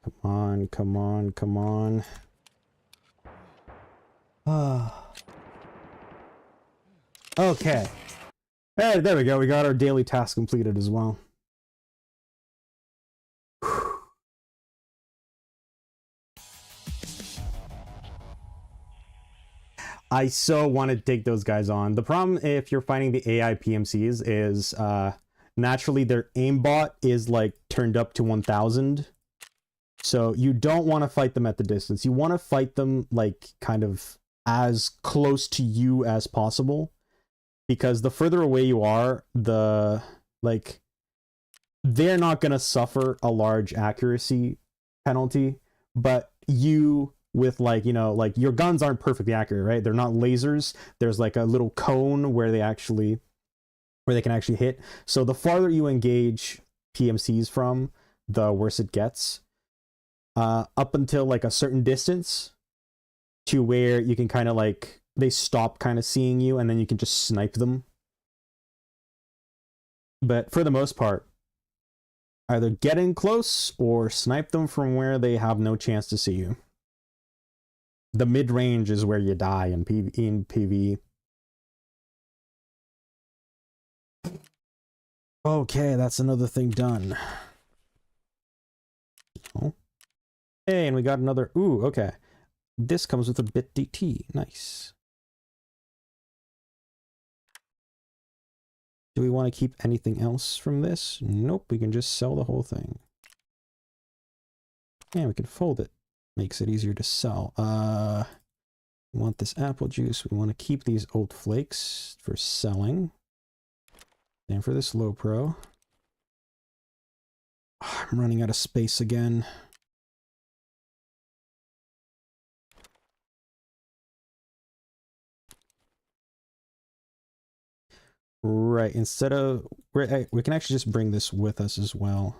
Come on, come on, come on. Ah. Okay. Hey, there we go. We got our daily task completed as well. I so want to take those guys on. The problem if you're fighting the AI PMCs is naturally their aimbot is like turned up to 1000. So you don't want to fight them at the distance. You want to fight them like kind of as close to you as possible, because the further away you are, the like they're not going to suffer a large accuracy penalty, but you with like, you know, like your guns aren't perfectly accurate, right? They're not lasers. There's like a little cone where they can actually hit. So the farther you engage PMCs from, the worse it gets. Up until like a certain distance to where you can kind of like, they stop kind of seeing you and then you can just snipe them. But for the most part, either get in close or snipe them from where they have no chance to see you. The mid-range is where you die in PvE. Okay, that's another thing done. Oh. Hey, and we got another... Ooh, okay. This comes with a bit DT. Nice. Do we want to keep anything else from this? Nope, we can just sell the whole thing. And we can fold it. Makes it easier to sell. We want this apple juice. We want to keep these oat flakes for selling. And for this low pro. I'm running out of space again. Right, instead of... we can actually just bring this with us as well.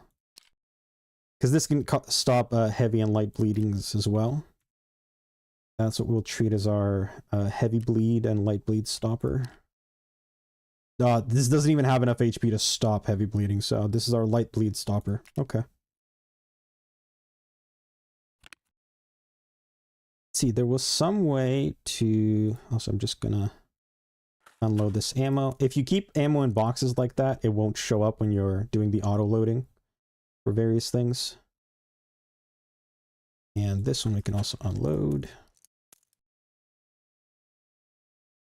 Because this can stop heavy and light bleedings as well. That's what we'll treat as our heavy bleed and light bleed stopper. This doesn't even have enough HP to stop heavy bleeding, so this is our light bleed stopper. Okay. Let's see, there was some way to... Also, I'm just gonna unload this ammo. If you keep ammo in boxes like that, it won't show up when you're doing the auto loading for various things. And this one we can also unload.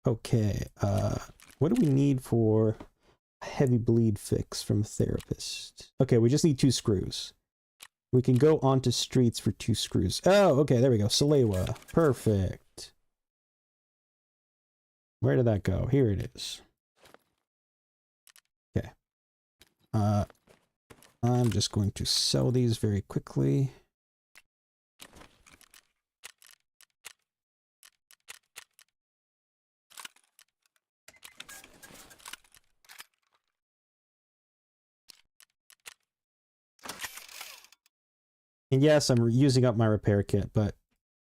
Okay, what do we need for a heavy bleed fix from therapist? Okay, we just need 2 screws. We can go onto streets for 2 screws. Oh, okay, there we go. Salewa. Perfect. Where did that go? Here it is. Okay. I'm just going to sell these very quickly. And yes, I'm using up my repair kit, but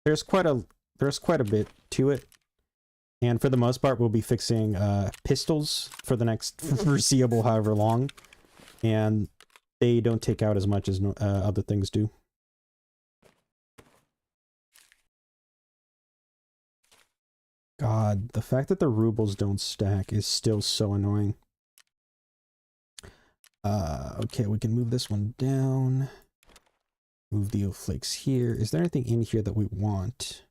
there's quite a bit to it. And for the most part, we'll be fixing pistols for the next foreseeable however long. And they don't take out as much as other things do. God, the fact that the rubles don't stack is still so annoying. Okay, we can move this one down. Move the oat flakes here. Is there anything in here that we want?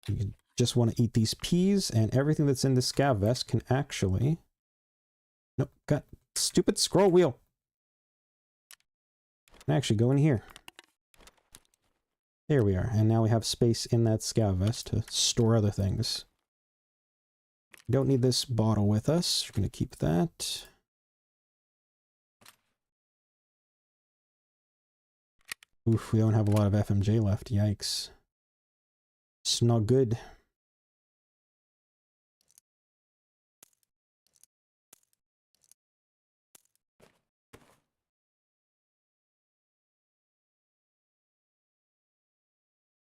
We just want to eat these peas, and everything that's in the scav vest can actually... Nope, got stupid scroll wheel. Can actually go in here. There we are, and now we have space in that scav vest to store other things. Don't need this bottle with us. We're going to keep that. Oof, we don't have a lot of FMJ left. Yikes. It's not good.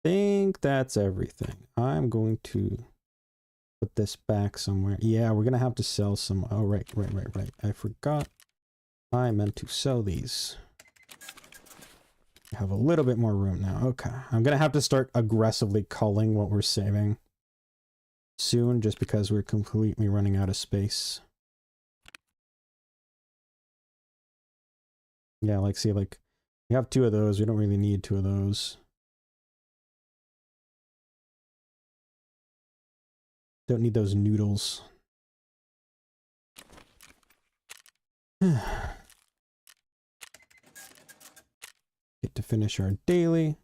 Think that's everything. I'm going to put this back somewhere. Yeah, we're gonna have to sell some. Oh, right. I forgot. I meant to sell these. I have a little bit more room now. Okay. I'm gonna have to start aggressively culling what we're saving soon, just because we're completely running out of space. Yeah, like, see, like, we have 2 of those. We don't really need 2 of those. Don't need those noodles. Get to finish our daily.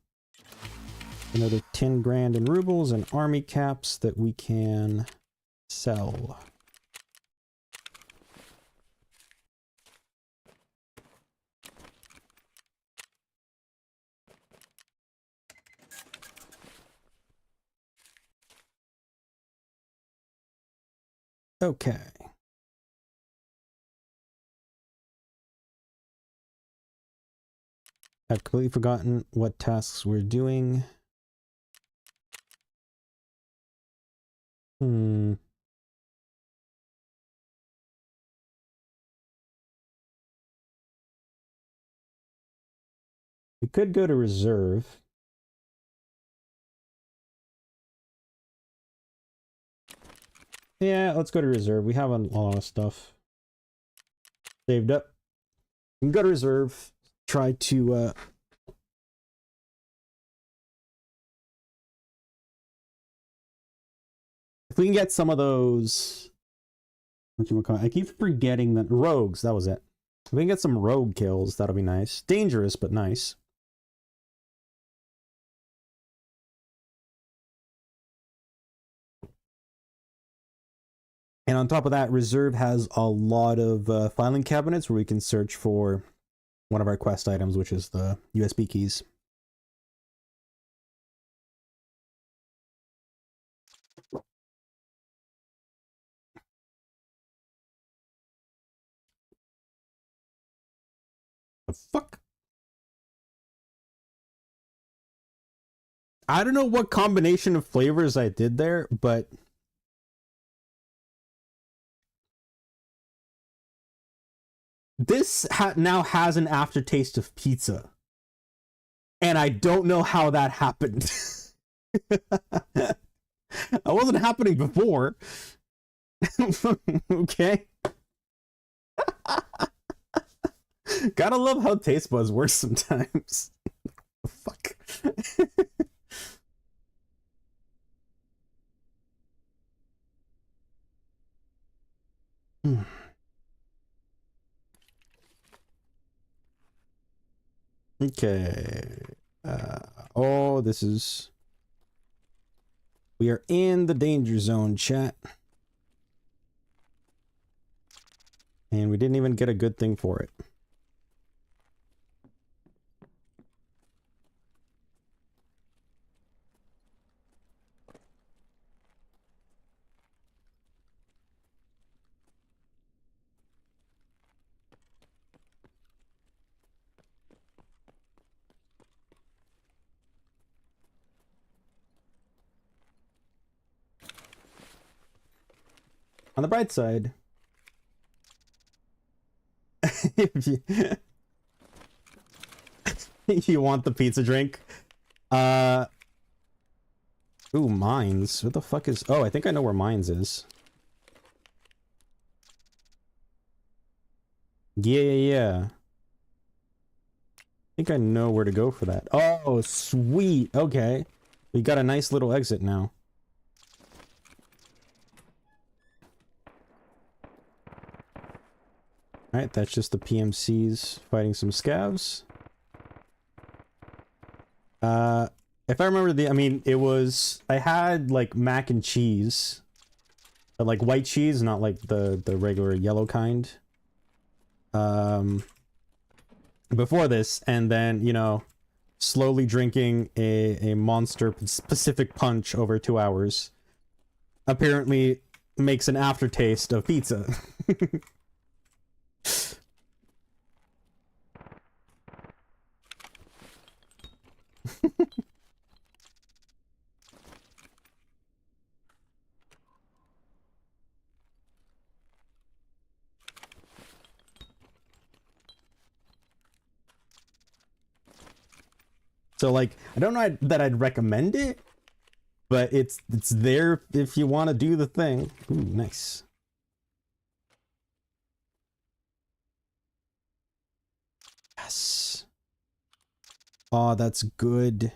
Another 10 grand in rubles and army caps that we can sell. Okay. I've completely forgotten what tasks we're doing. We could go to reserve. Yeah, let's go to reserve. We have a lot of stuff saved up. We can go to reserve. Try to if we can get some of those, I keep forgetting that rogues, that was it. If we can get some rogue kills, that'll be nice. Dangerous, but nice. And on top of that, reserve has a lot of filing cabinets where we can search for one of our quest items, which is the USB keys. The fuck? I don't know what combination of flavors I did there, but this now has an aftertaste of pizza. And I don't know how that happened. That wasn't happening before. Okay. Gotta love how taste buds work sometimes. Fuck. Okay. Oh, this is... We are in the danger zone, chat. And we didn't even get a good thing for it. On the bright side, if you want the pizza drink, ooh, mines. What the fuck is? Oh, I think I know where mines is. Yeah. I think I know where to go for that. Oh, sweet. Okay, we got a nice little exit now. Alright, that's just the PMCs fighting some scavs. If I remember I mean, it was... I had, like, mac and cheese. But, like, white cheese, not, like, the regular yellow kind. Before this, and then, you know, slowly drinking a Monster Pacific Punch over 2 hours apparently makes an aftertaste of pizza. So, like, I don't know that I'd recommend it, but it's there if you want to do the thing. Ooh, nice. Yes. Oh, that's good.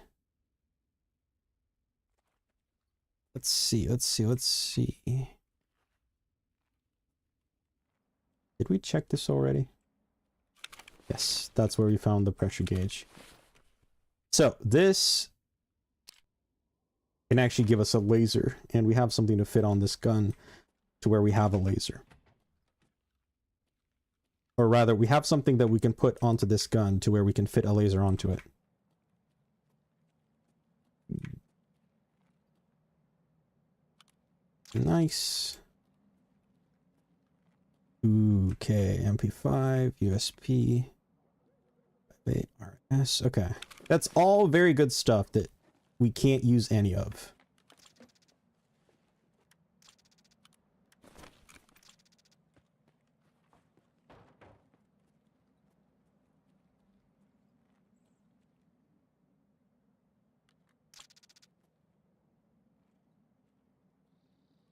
Let's see, let's see, let's see. Did we check this already? Yes, that's where we found the pressure gauge. So this can actually give us a laser, and we have something to fit on this gun to where we have a laser. Or rather, we have something that we can put onto this gun to where we can fit a laser onto it. Nice. Okay, MP5, USP, 8 RS. Okay, that's all very good stuff that we can't use any of.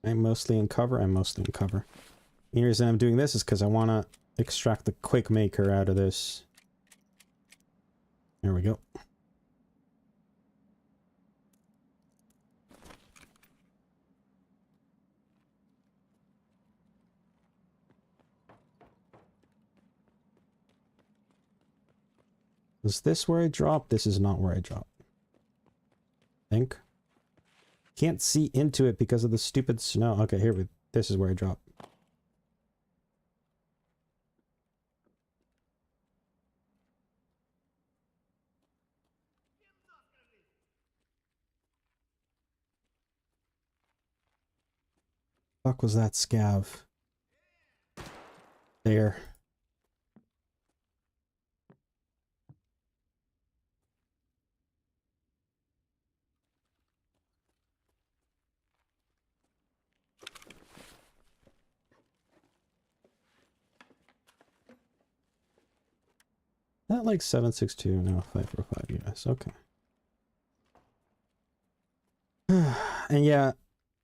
I'm mostly in cover. I'm mostly in cover. The reason I'm doing this is because I want to extract the quick maker out of this. There we go. Is this where I drop? This is not where I drop. I think. Can't see into it because of the stupid snow. Okay, here we. This is where I drop. Fuck was that scav? There. That like 762, no, 545 US. Okay. And yeah,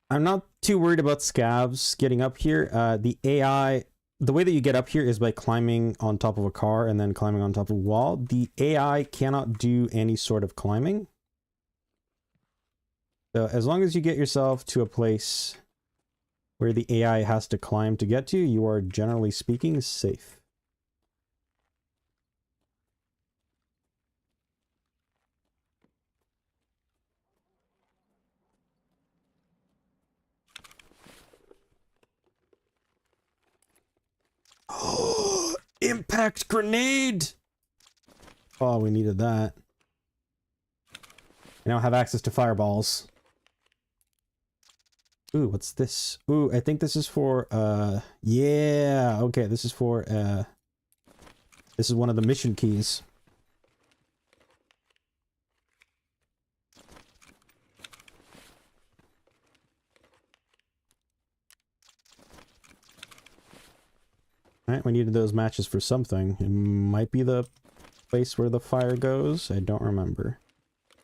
I'm not too worried about scavs getting up here. The AI, the way that you get up here is by climbing on top of a car and then climbing on top of a wall. The AI cannot do any sort of climbing. So as long as you get yourself to a place where the AI has to climb to get to, you are generally speaking safe. Oh, impact grenade! Oh, we needed that. I now have access to fireballs. Ooh, what's this? Ooh, I think this is for, yeah, okay, this is for, this is one of the mission keys. Alright, we needed those matches for something. It might be the place where the fire goes. I don't remember.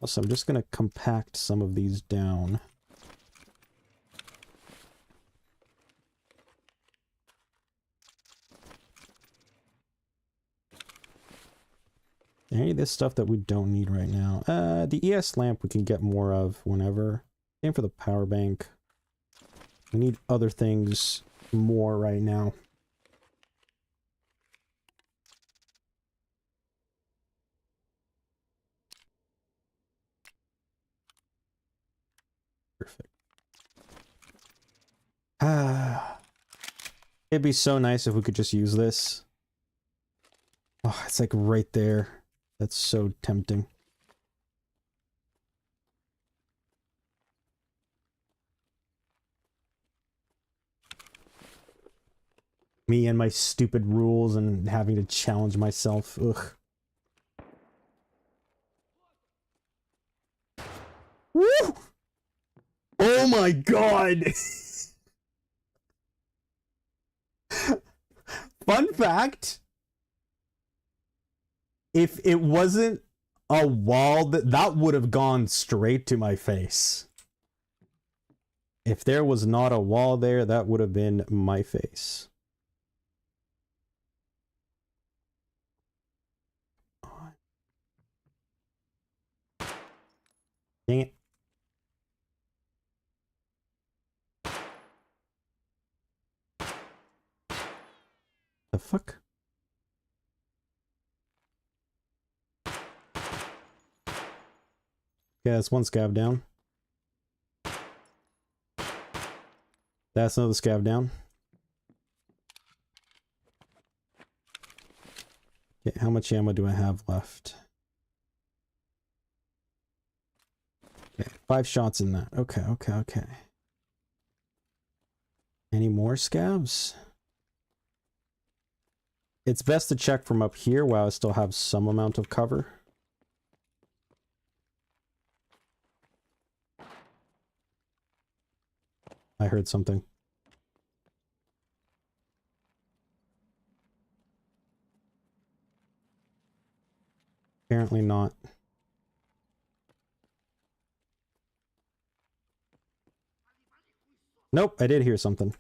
Also, I'm just gonna compact some of these down. Any of this stuff that we don't need right now. The ES lamp we can get more of whenever. Same for the power bank. We need other things more right now. Perfect. Ah, it'd be so nice if we could just use this. Oh, it's like right there. That's so tempting. Me and my stupid rules and having to challenge myself. Ugh. Woo! Oh my god! Fun fact, if it wasn't a wall, that would have gone straight to my face. If there was not a wall there, that would have been my face. Dang it. The fuck? Yeah, that's one scav down. That's another scav down. Okay, how much ammo do I have left? Okay, 5 shots in that. Okay, okay, okay. Any more scavs? It's best to check from up here while I still have some amount of cover. I heard something. Apparently not. Nope, I did hear something.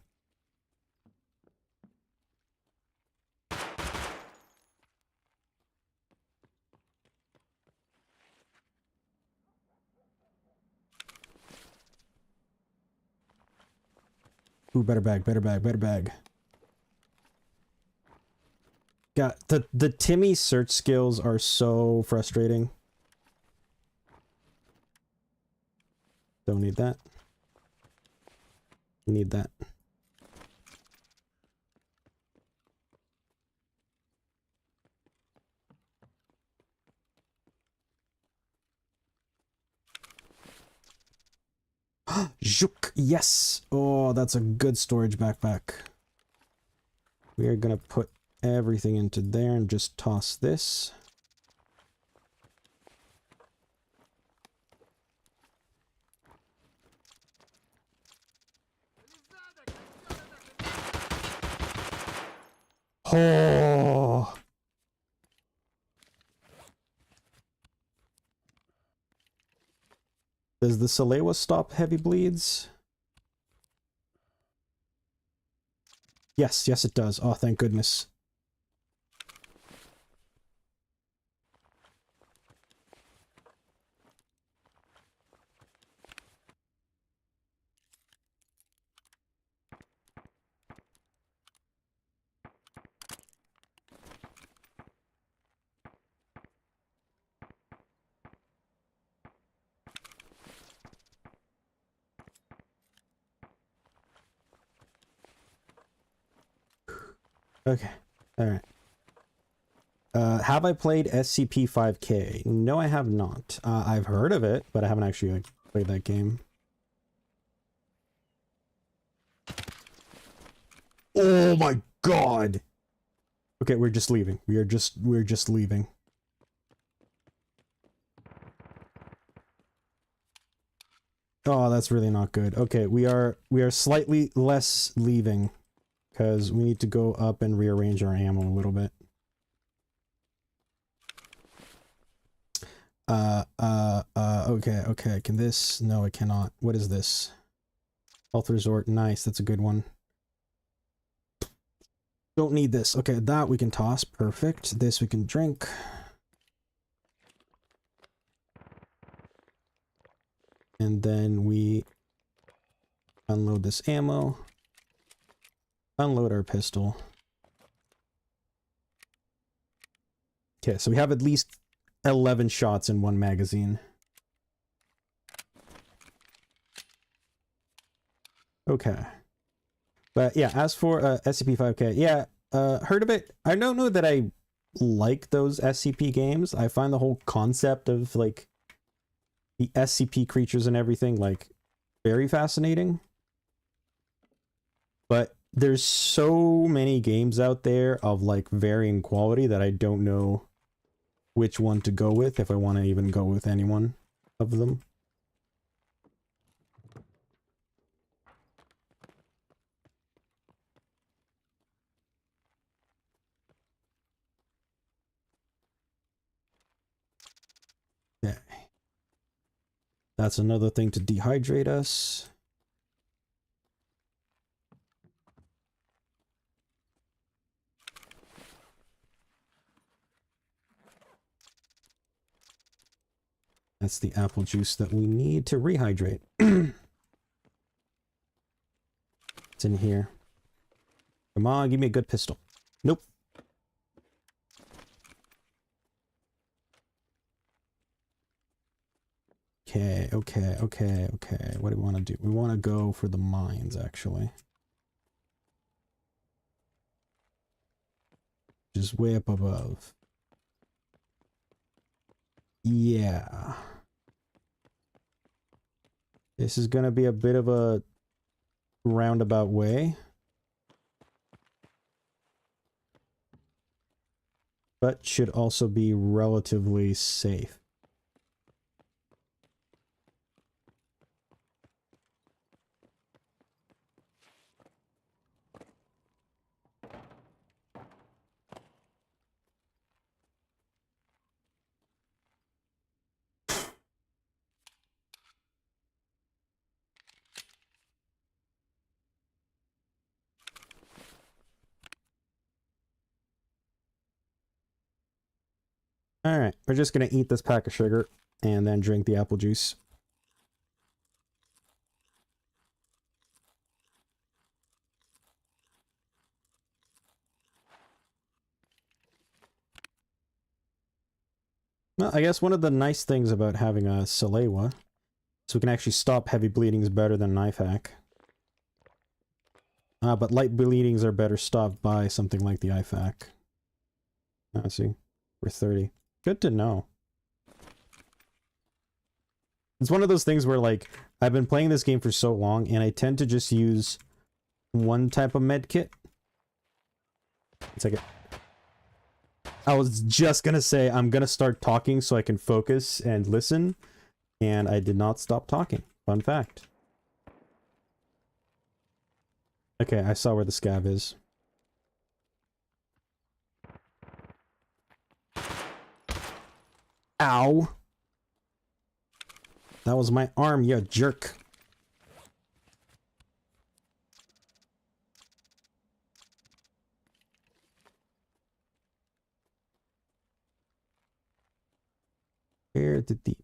Ooh, better bag, better bag, better bag. God, the Timmy search skills are so frustrating. Don't need that. Need that. Juk, yes! Oh, that's a good storage backpack. We are gonna put everything into there and just toss this. Oh! Does the Salewa stop heavy bleeds? Yes, yes it does. Oh, thank goodness. Okay, alright. Have I played SCP-5K? No, I have not. I've heard of it, but I haven't actually like, played that game. Oh my god! Okay, we're just leaving. We're just leaving. Oh, that's really not good. Okay, we are slightly less leaving. Because we need to go up and rearrange our ammo a little bit. Okay, okay. Can this? No, it cannot. What is this? Health Resort. Nice, that's a good one. Don't need this. Okay, that we can toss. Perfect. This we can drink. And then we unload this ammo. Unload our pistol. Okay, so we have at least 11 shots in one magazine. Okay. But yeah, as for SCP-5K, yeah, heard of it. I don't know that I like those SCP games. I find the whole concept of, like, the SCP creatures and everything, like, very fascinating. But there's so many games out there of, like, varying quality that I don't know which one to go with, if I want to even go with any one of them. Okay. That's another thing to dehydrate us. That's the apple juice that we need to rehydrate. It's in here. Come on, give me a good pistol. Nope. Okay, okay, okay, okay. What do we want to do? We want to go for the mines, actually. Just way up above. Yeah. This is going to be a bit of a roundabout way. But should also be relatively safe. Alright, we're just gonna eat this pack of sugar and then drink the apple juice. Well, I guess one of the nice things about having a Salewa is we can actually stop heavy bleedings better than knife hack. But light bleedings are better stopped by something like the IFAC. Let's see. We're 30. Good to know. It's one of those things where, like, I've been playing this game for so long, and I tend to just use one type of med kit. It's like I was just gonna say I'm gonna start talking so I can focus and listen, and I did not stop talking. Fun fact. Okay, I saw where the scav is. Ow! That was my arm, you jerk. Where did the...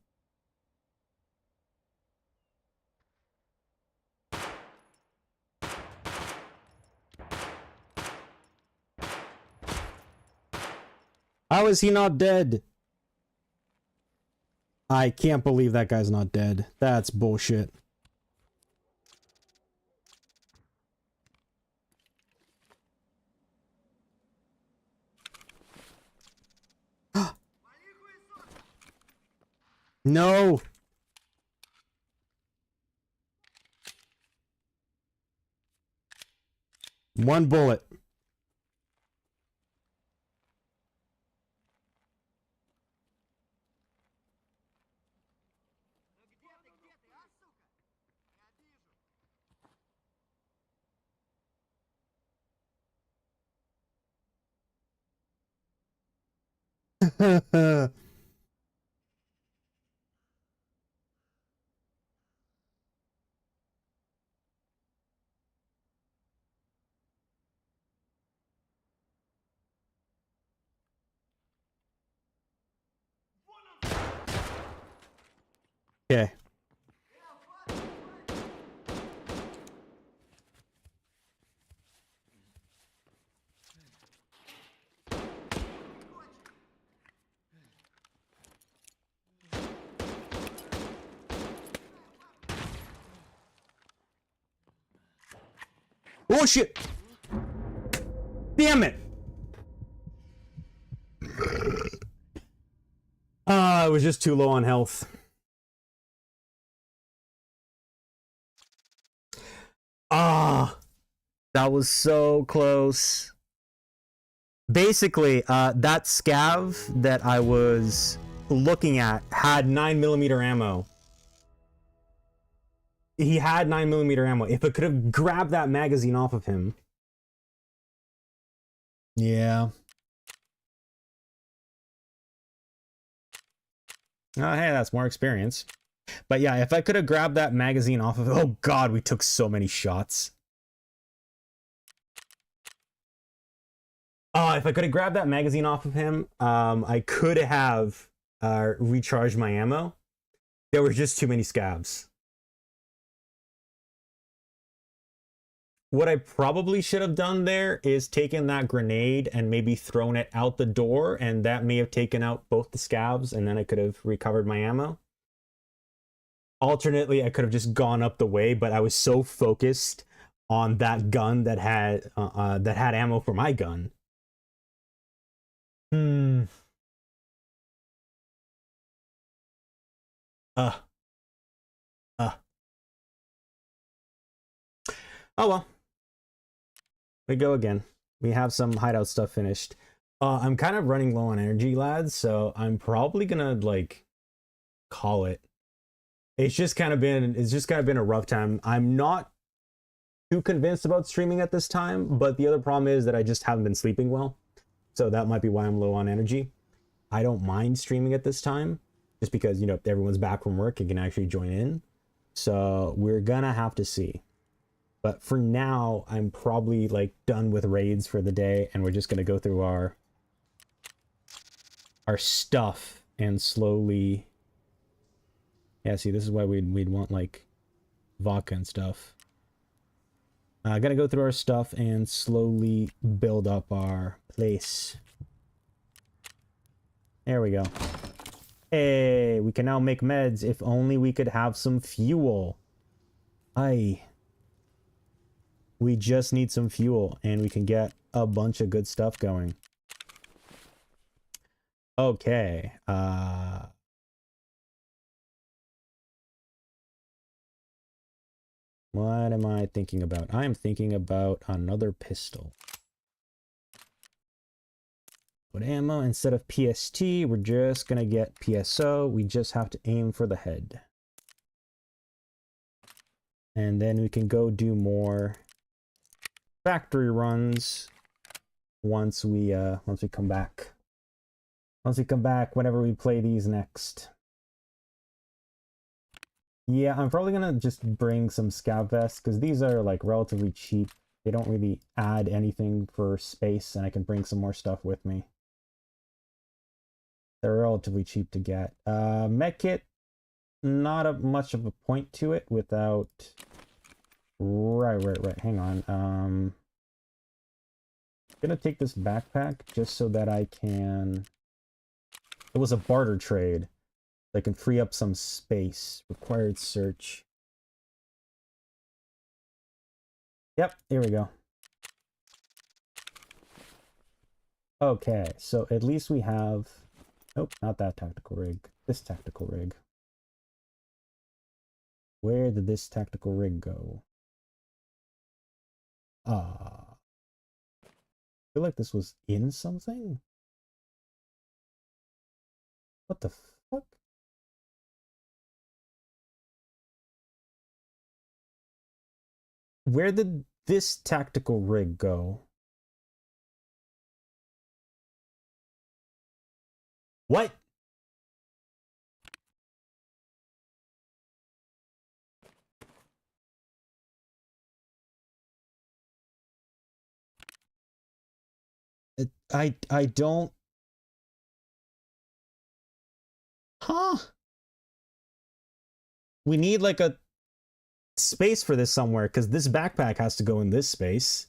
How is he not dead? I can't believe that guy's not dead. That's bullshit. No! One bullet. Okay. Oh shit! Damn it! I was just too low on health. That was so close. Basically, that scav that I was looking at had 9mm ammo. He had 9mm ammo. If I could have grabbed that magazine off of him. Yeah. Oh, hey, that's more experience. But yeah, if I could have grabbed that magazine off of... Oh god, we took so many shots. If I could have grabbed that magazine off of him, I could have recharged my ammo. There were just too many scabs. What I probably should have done there is taken that grenade and maybe thrown it out the door, and that may have taken out both the scavs, and then I could have recovered my ammo. Alternately, I could have just gone up the way, but I was so focused on that gun that had ammo for my gun. Hmm. Uh. Oh well. We go again. We have some hideout stuff finished. I'm kind of running low on energy, lads, so I'm probably gonna like call it. It's just kind of been a rough time. I'm not too convinced about streaming at this time, but the other problem is that I just haven't been sleeping well. So that might be why I'm low on energy. I don't mind streaming at this time, just because, you know, if everyone's back from work, you can actually join in. So we're gonna have to see. But for now, I'm probably like done with raids for the day, and we're just gonna go through our stuff and slowly. Yeah, see, this is why we'd want like vodka and stuff. Gonna go through our stuff and slowly build up our place. There we go. Hey, we can now make meds. If only we could have some fuel. We just need some fuel, and we can get a bunch of good stuff going. Okay. What am I thinking about? I am thinking about another pistol. But ammo, instead of PST, we're just gonna get PSO. We just have to aim for the head. And then we can go do more factory runs once we come back. Once we come back, whenever we play these next. Yeah, I'm probably gonna just bring some scav vests, because these are like relatively cheap. They don't really add anything for space, and I can bring some more stuff with me. They're relatively cheap to get. Medkit, not much of a point to it without... Right. Hang on. Gonna take this backpack just so that I can... It was a barter trade. I can free up some space. Required search. Yep, here we go. Okay, so at least we have... Nope, not that tactical rig. This tactical rig. Where did this tactical rig go? I feel like this was in something? What the fuck? Where did this tactical rig go? What? I don't... Huh? We need like a space for this somewhere, because this backpack has to go in this space.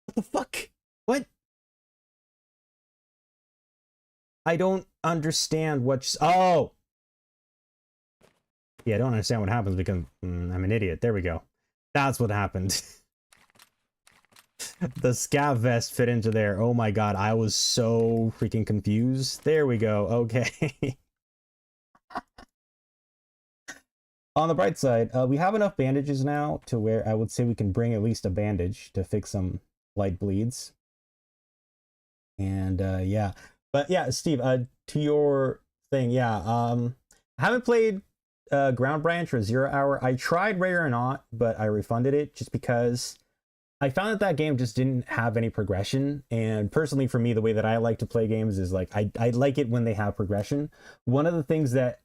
What the fuck? What? I don't understand what... Oh! Yeah, I don't understand what happens because I'm an idiot. There we go. That's what happened. The scav vest fit into there. Oh my god, I was so freaking confused. There we go. Okay. On the bright side, we have enough bandages now to where I would say we can bring at least a bandage to fix some light bleeds. And yeah. But yeah, Steve, to your thing, yeah. I haven't played Ground Branch or 0 Hour. I tried Rare or Not, but I refunded it just because I found that game just didn't have any progression. And personally, for me, the way that I like to play games is like I like it when they have progression. One of the things that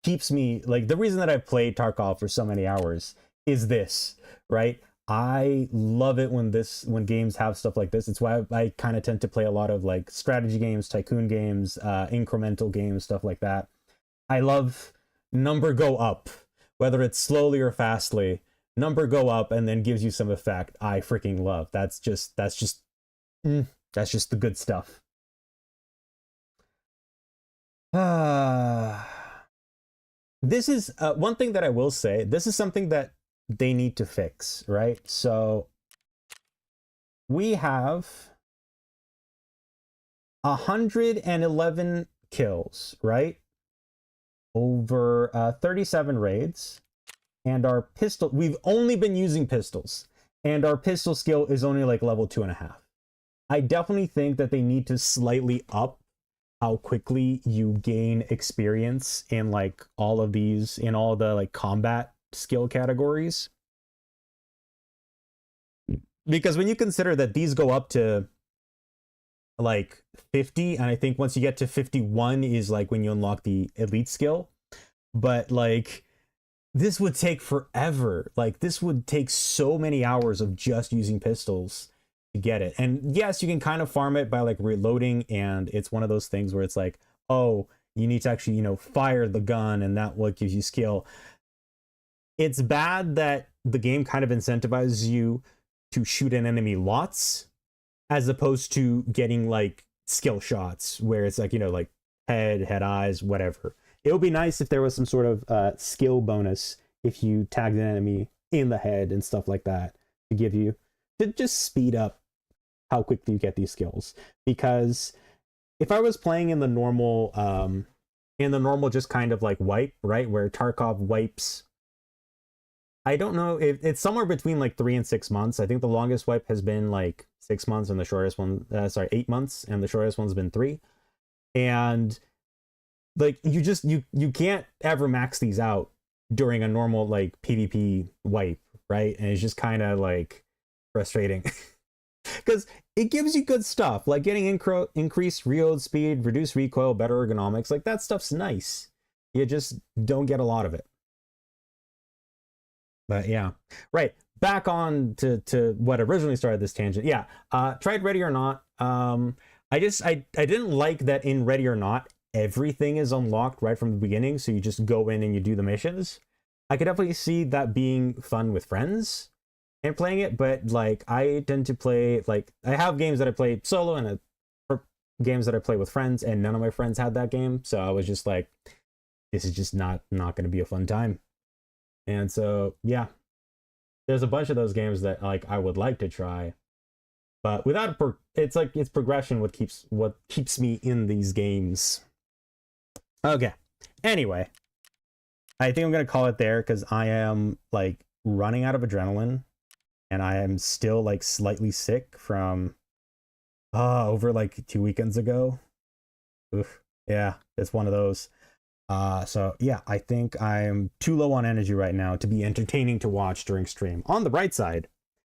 keeps me, like, the reason that I've played Tarkov for so many hours is this, right? I love it when games have stuff like this. It's why I kind of tend to play a lot of like strategy games, tycoon games, incremental games, stuff like that. I love number go up, whether it's slowly or fastly. number go up and then gives you some effect I freaking love. That's just the good stuff. This is one thing that I will say. This is something that they need to fix, right? So we have 111 kills, right? Over 37 raids. And our pistol, we've only been using pistols. And our pistol skill is only like level 2.5. I definitely think that they need to slightly up how quickly you gain experience in like all of these, in all the like combat skill categories. Because when you consider that these go up to like 50, and I think once you get to 51 is like when you unlock the elite skill. But like this would take forever. Like this would take so many hours of just using pistols to get it. And yes, you can kind of farm it by like reloading, and it's one of those things where it's like, oh, you need to actually, you know, fire the gun, and that what gives you skill. It's bad that the game kind of incentivizes you to shoot an enemy lots as opposed to getting like skill shots where it's like, you know, like head, eyes, whatever. It would be nice if there was some sort of skill bonus if you tagged an enemy in the head and stuff like that to give you, to just speed up how quickly you get these skills. Because if I was playing in the normal just kind of like wipe, right, where Tarkov wipes, I don't know if it's somewhere between like 3 and 6 months. I think the longest wipe has been like 6 months, and the shortest one, 8 months, and the shortest one's been 3. And like you can't ever max these out during a normal like PvP wipe, right? And it's just kind of like frustrating because it gives you good stuff like getting increased reload speed, reduced recoil, better ergonomics. Like that stuff's nice. You just don't get a lot of it. But yeah, right. Back on to what originally started this tangent. Yeah, tried Ready or Not. I didn't like that in Ready or Not everything is unlocked right from the beginning, so you just go in and you do the missions. I could definitely see that being fun with friends and playing it, but like I tend to play, like I have games that I play solo and games that I play with friends, and none of my friends had that game, so I was just like, this is just not going to be a fun time. And so yeah, there's a bunch of those games that like I would like to try, but without it's like it's progression what keeps me in these games. Okay, anyway, I think I'm gonna call it there because I am like running out of adrenaline, and I am still like slightly sick from over like 2 weekends ago. Oof. Yeah, it's one of those. So yeah, I think I'm too low on energy right now to be entertaining to watch during stream. On the bright side,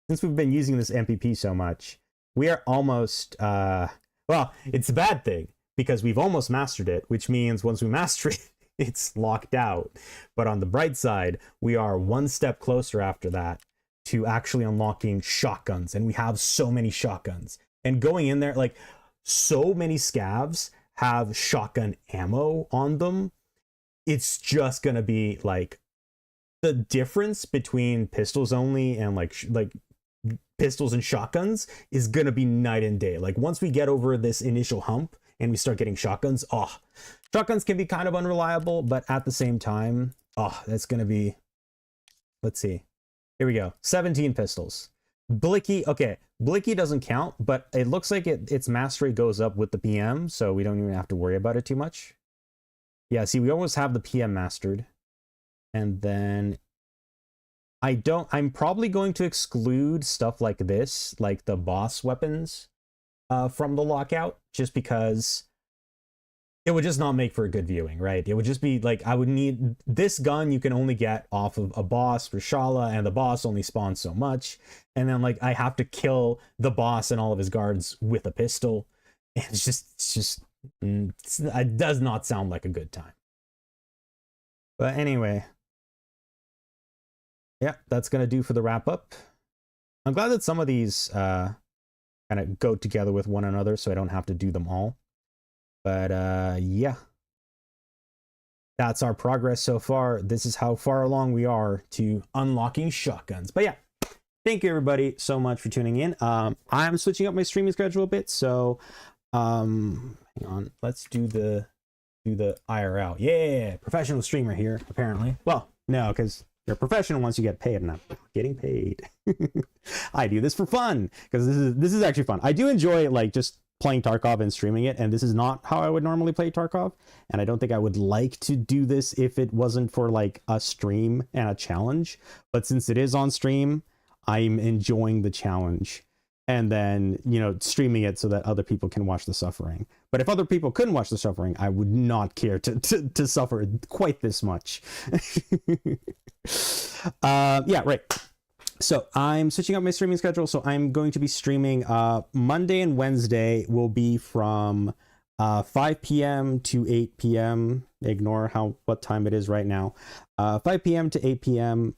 since we've been using this MPP so much, we are almost well, it's a bad thing because we've almost mastered it, which means once we master it, it's locked out. But on the bright side, we are one step closer after that to actually unlocking shotguns, and we have so many shotguns. And going in there, like so many scavs have shotgun ammo on them. It's just gonna be like the difference between pistols only and like pistols and shotguns is gonna be night and day. Like once we get over this initial hump and we start getting shotguns, shotguns can be kind of unreliable, but at the same time, that's gonna be, let's see, here we go, 17 pistols. Blicky, okay, Blicky doesn't count, but it looks like its mastery goes up with the PM, so we don't even have to worry about it too much. Yeah, see, we always have the PM mastered. And then I'm probably going to exclude stuff like this, like the boss weapons from the lockout, just because it would just not make for a good viewing, right? It would just be like, I would need this gun you can only get off of a boss for Shala, and the boss only spawns so much. And then like I have to kill the boss and all of his guards with a pistol. And it does not sound like a good time. But anyway, yeah, that's gonna do for the wrap up. I'm glad that some of these kind of go together with one another, so I don't have to do them all. But yeah. that's our progress so far. This is how far along we are to unlocking shotguns. But yeah, thank you everybody so much for tuning in. I'm switching up my streaming schedule a bit, so hang on, let's do the IRL. Yeah, professional streamer here, apparently. Well, no, because you're a professional once you get paid, and I'm not getting paid. I do this for fun, because this is actually fun. I do enjoy like just playing Tarkov and streaming it, and this is not how I would normally play Tarkov, and I don't think I would like to do this if it wasn't for like a stream and a challenge. But since it is on stream, I'm enjoying the challenge, and then, you know, streaming it so that other people can watch the suffering. But if other people couldn't watch the suffering, I would not care to suffer quite this much. Yeah, right. So I'm switching up my streaming schedule. So I'm going to be streaming Monday and Wednesday will be from 5 p.m. to 8 p.m. Ignore what time it is right now. 5 p.m. to 8 p.m.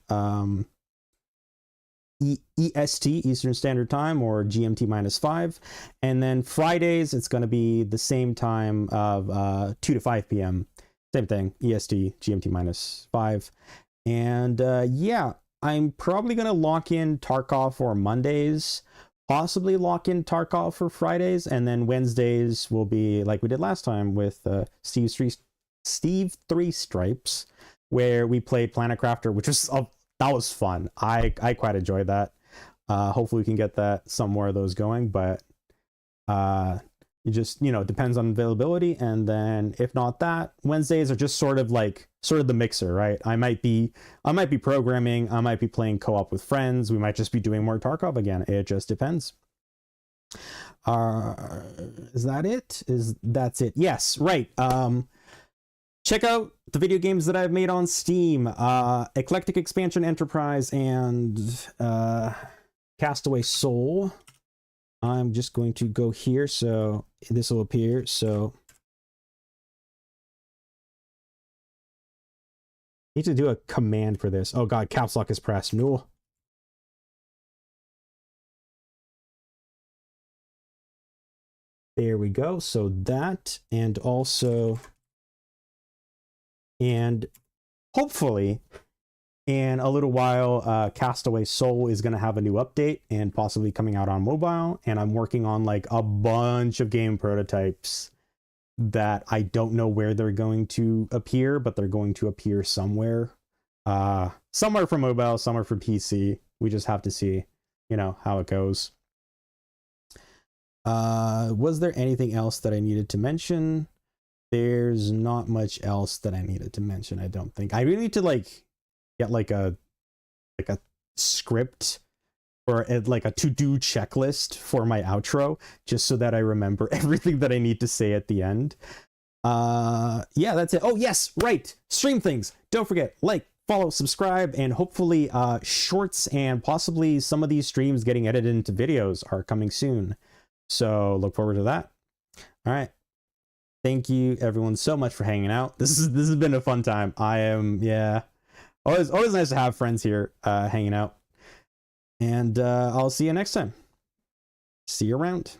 EST, Eastern Standard Time, or GMT -5. And then Fridays, it's going to be the same time of 2 to 5 p.m. Same thing, EST, GMT -5. And yeah, I'm probably going to lock in Tarkov for Mondays, possibly lock in Tarkov for Fridays, and then Wednesdays will be like we did last time with Steve 3 Stripes, where we played Planet Crafter, which was that was fun. I quite enjoyed that. Hopefully we can get that some more of those going, but it just, you know, it depends on availability. And then if not that, Wednesdays are just sort of the mixer, right? I might be programming, I might be playing co-op with friends, we might just be doing more Tarkov again. It just depends. Is that it? That's it? Yes, right. Check out the video games that I've made on Steam. Eclectic Expansion Enterprise and Castaway Soul. I'm just going to go here, so this will appear. So I need to do a command for this. Oh god, caps lock is pressed. No. There we go. So that, and also, and hopefully in a little while, Castaway Soul is going to have a new update and possibly coming out on mobile. And I'm working on like a bunch of game prototypes that I don't know where they're going to appear, but they're going to appear somewhere. Somewhere for mobile, somewhere for PC. We just have to see, you know, how it goes. Was there anything else that I needed to mention? There's not much else that I needed to mention, I don't think. I really need to like get like a script or like a to-do checklist for my outro, just so that I remember everything that I need to say at the end. Yeah, that's it. Oh yes, right, stream things. Don't forget, like, follow, subscribe, and hopefully shorts and possibly some of these streams getting edited into videos are coming soon. So look forward to that. All right. Thank you everyone so much for hanging out. This has been a fun time. Yeah. Always nice to have friends here hanging out. And I'll see you next time. See you around.